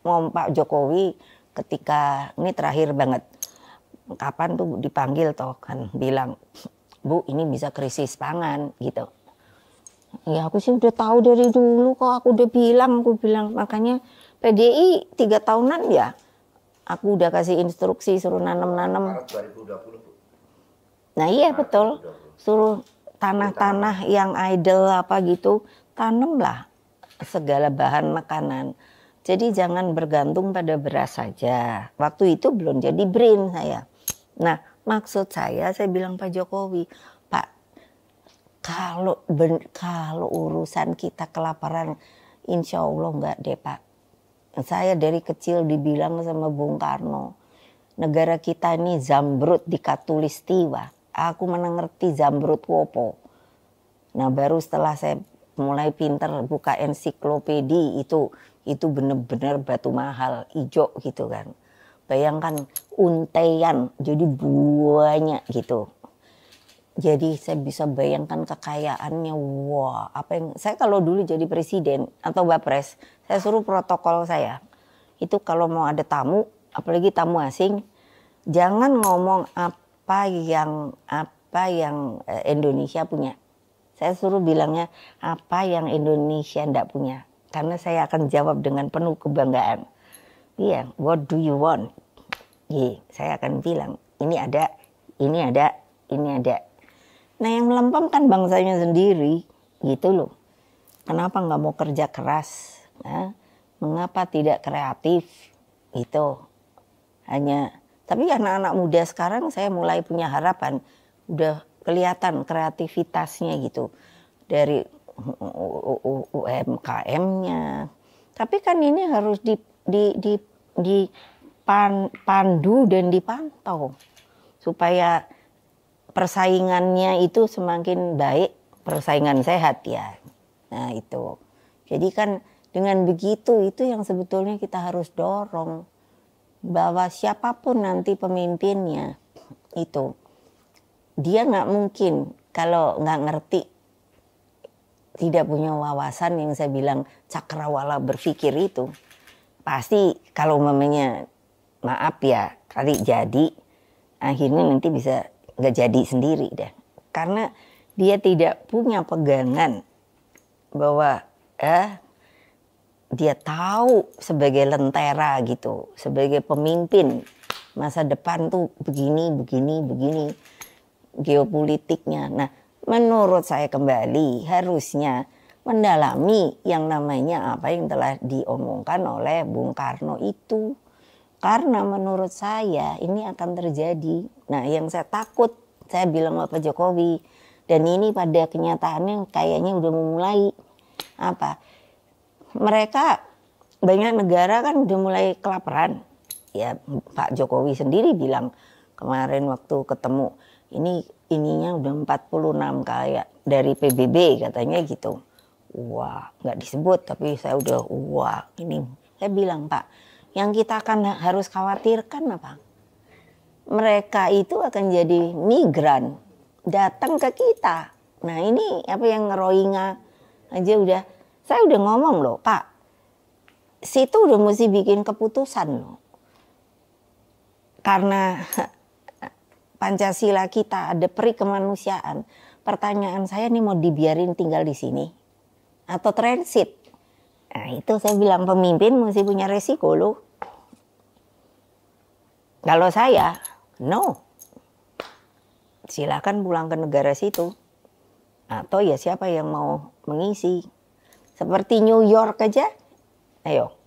mau Pak Jokowi ketika, ini terakhir banget, kapan tuh dipanggil toh kan, bilang, Bu ini bisa krisis pangan gitu. Ya aku sih udah tahu dari dulu kok, aku bilang, makanya PDI 3 tahunan ya, aku udah kasih instruksi suruh nanam-nanam. Maret 2020 Bu. Nah iya betul, suruh tanah-tanah yang idle apa gitu, tanamlah segala bahan makanan. Jadi jangan bergantung pada beras saja. Waktu itu belum jadi BRIN saya. Nah maksud saya bilang Pak Jokowi, Pak, kalau urusan kita kelaparan, insya Allah enggak deh Pak. Saya dari kecil dibilang sama Bung Karno, negara kita ini zambrut di Katulistiwa. Aku mana ngerti zambrut wopo. Nah baru setelah saya mulai pinter buka ensiklopedi itu bener-bener batu mahal, ijo gitu kan. Bayangkan untean, jadi banyak gitu. Jadi saya bisa bayangkan kekayaannya, wah apa yang saya kalau dulu jadi presiden atau wapres, saya suruh protokol saya itu kalau mau ada tamu, apalagi tamu asing, jangan ngomong apa yang Indonesia punya. Saya suruh bilangnya apa yang Indonesia tidak punya, karena saya akan jawab dengan penuh kebanggaan. Iya, what do you want? Iya, saya akan bilang ini ada, ini ada, ini ada. Nah yang melempem kan bangsanya sendiri gitu loh. Kenapa nggak mau kerja keras? Nah, mengapa tidak kreatif? Itu hanya. Tapi anak-anak muda sekarang saya mulai punya harapan. Udah kelihatan kreativitasnya gitu. Dari UMKM-nya. Tapi kan ini harus dipandu dan dipantau. Supaya persaingannya itu semakin baik, persaingan sehat ya. Nah itu. Jadi kan dengan begitu itu yang sebetulnya kita harus dorong. Bahwa siapapun nanti pemimpinnya itu. Dia nggak mungkin kalau nggak ngerti. Tidak punya wawasan yang saya bilang cakrawala berpikir itu. Pasti kalau mamanya maaf ya kali jadi. Akhirnya nanti bisa nggak jadi sendiri deh, karena dia tidak punya pegangan bahwa dia tahu sebagai lentera gitu, sebagai pemimpin masa depan tuh begini geopolitiknya. Nah menurut saya kembali harusnya mendalami yang namanya apa yang telah diomongkan oleh Bung Karno itu. Karena menurut saya ini akan terjadi. Nah yang saya takut, saya bilang sama Pak Jokowi, Dan ini pada kenyataannya kayaknya udah mulai apa? Mereka banyak negara kan udah mulai kelaparan. Ya Pak Jokowi sendiri bilang kemarin waktu ketemu ininya udah 46 kayak dari PBB katanya gitu. Wah, nggak disebut tapi saya udah wah ini. Saya bilang Pak, yang kita akan harus khawatirkan apa? Mereka itu akan jadi migran datang ke kita. Nah ini apa yang Rohingya aja udah, saya udah ngomong loh Pak, situ udah mesti bikin keputusan loh. Karena Pancasila kita ada peri kemanusiaan. Pertanyaan saya nih mau dibiarin tinggal di sini atau transit? Nah itu saya bilang pemimpin mesti punya resiko loh. Kalau saya, no. Silakan pulang ke negara situ. Atau ya siapa yang mau mengisi. Seperti New York aja. Ayo.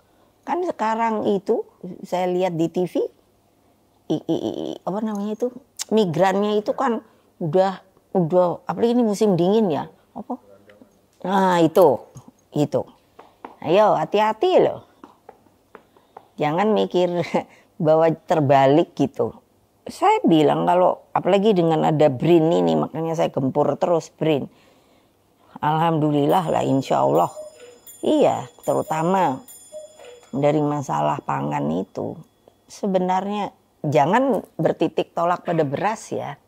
Kan sekarang itu saya lihat di TV. Apa namanya itu? Migrannya itu kan udah apalagi ini musim dingin ya. Apa? Nah itu. Ayo hati-hati loh. Jangan mikir bahwa terbalik gitu. Saya bilang kalau apalagi dengan ada BRIN ini makanya saya gempur terus BRIN. Alhamdulillah lah insya Allah. Iya terutama dari masalah pangan itu. Sebenarnya jangan bertitik tolak pada beras ya.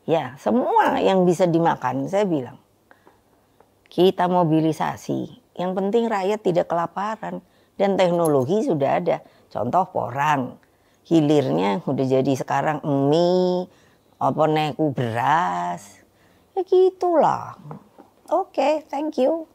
Ya semua yang bisa dimakan saya bilang. Kita mobilisasi. Yang penting rakyat tidak kelaparan. Dan teknologi sudah ada. Contoh porang. Hilirnya udah jadi sekarang mie, apa neku beras. Ya gitulah. Oke, thank you.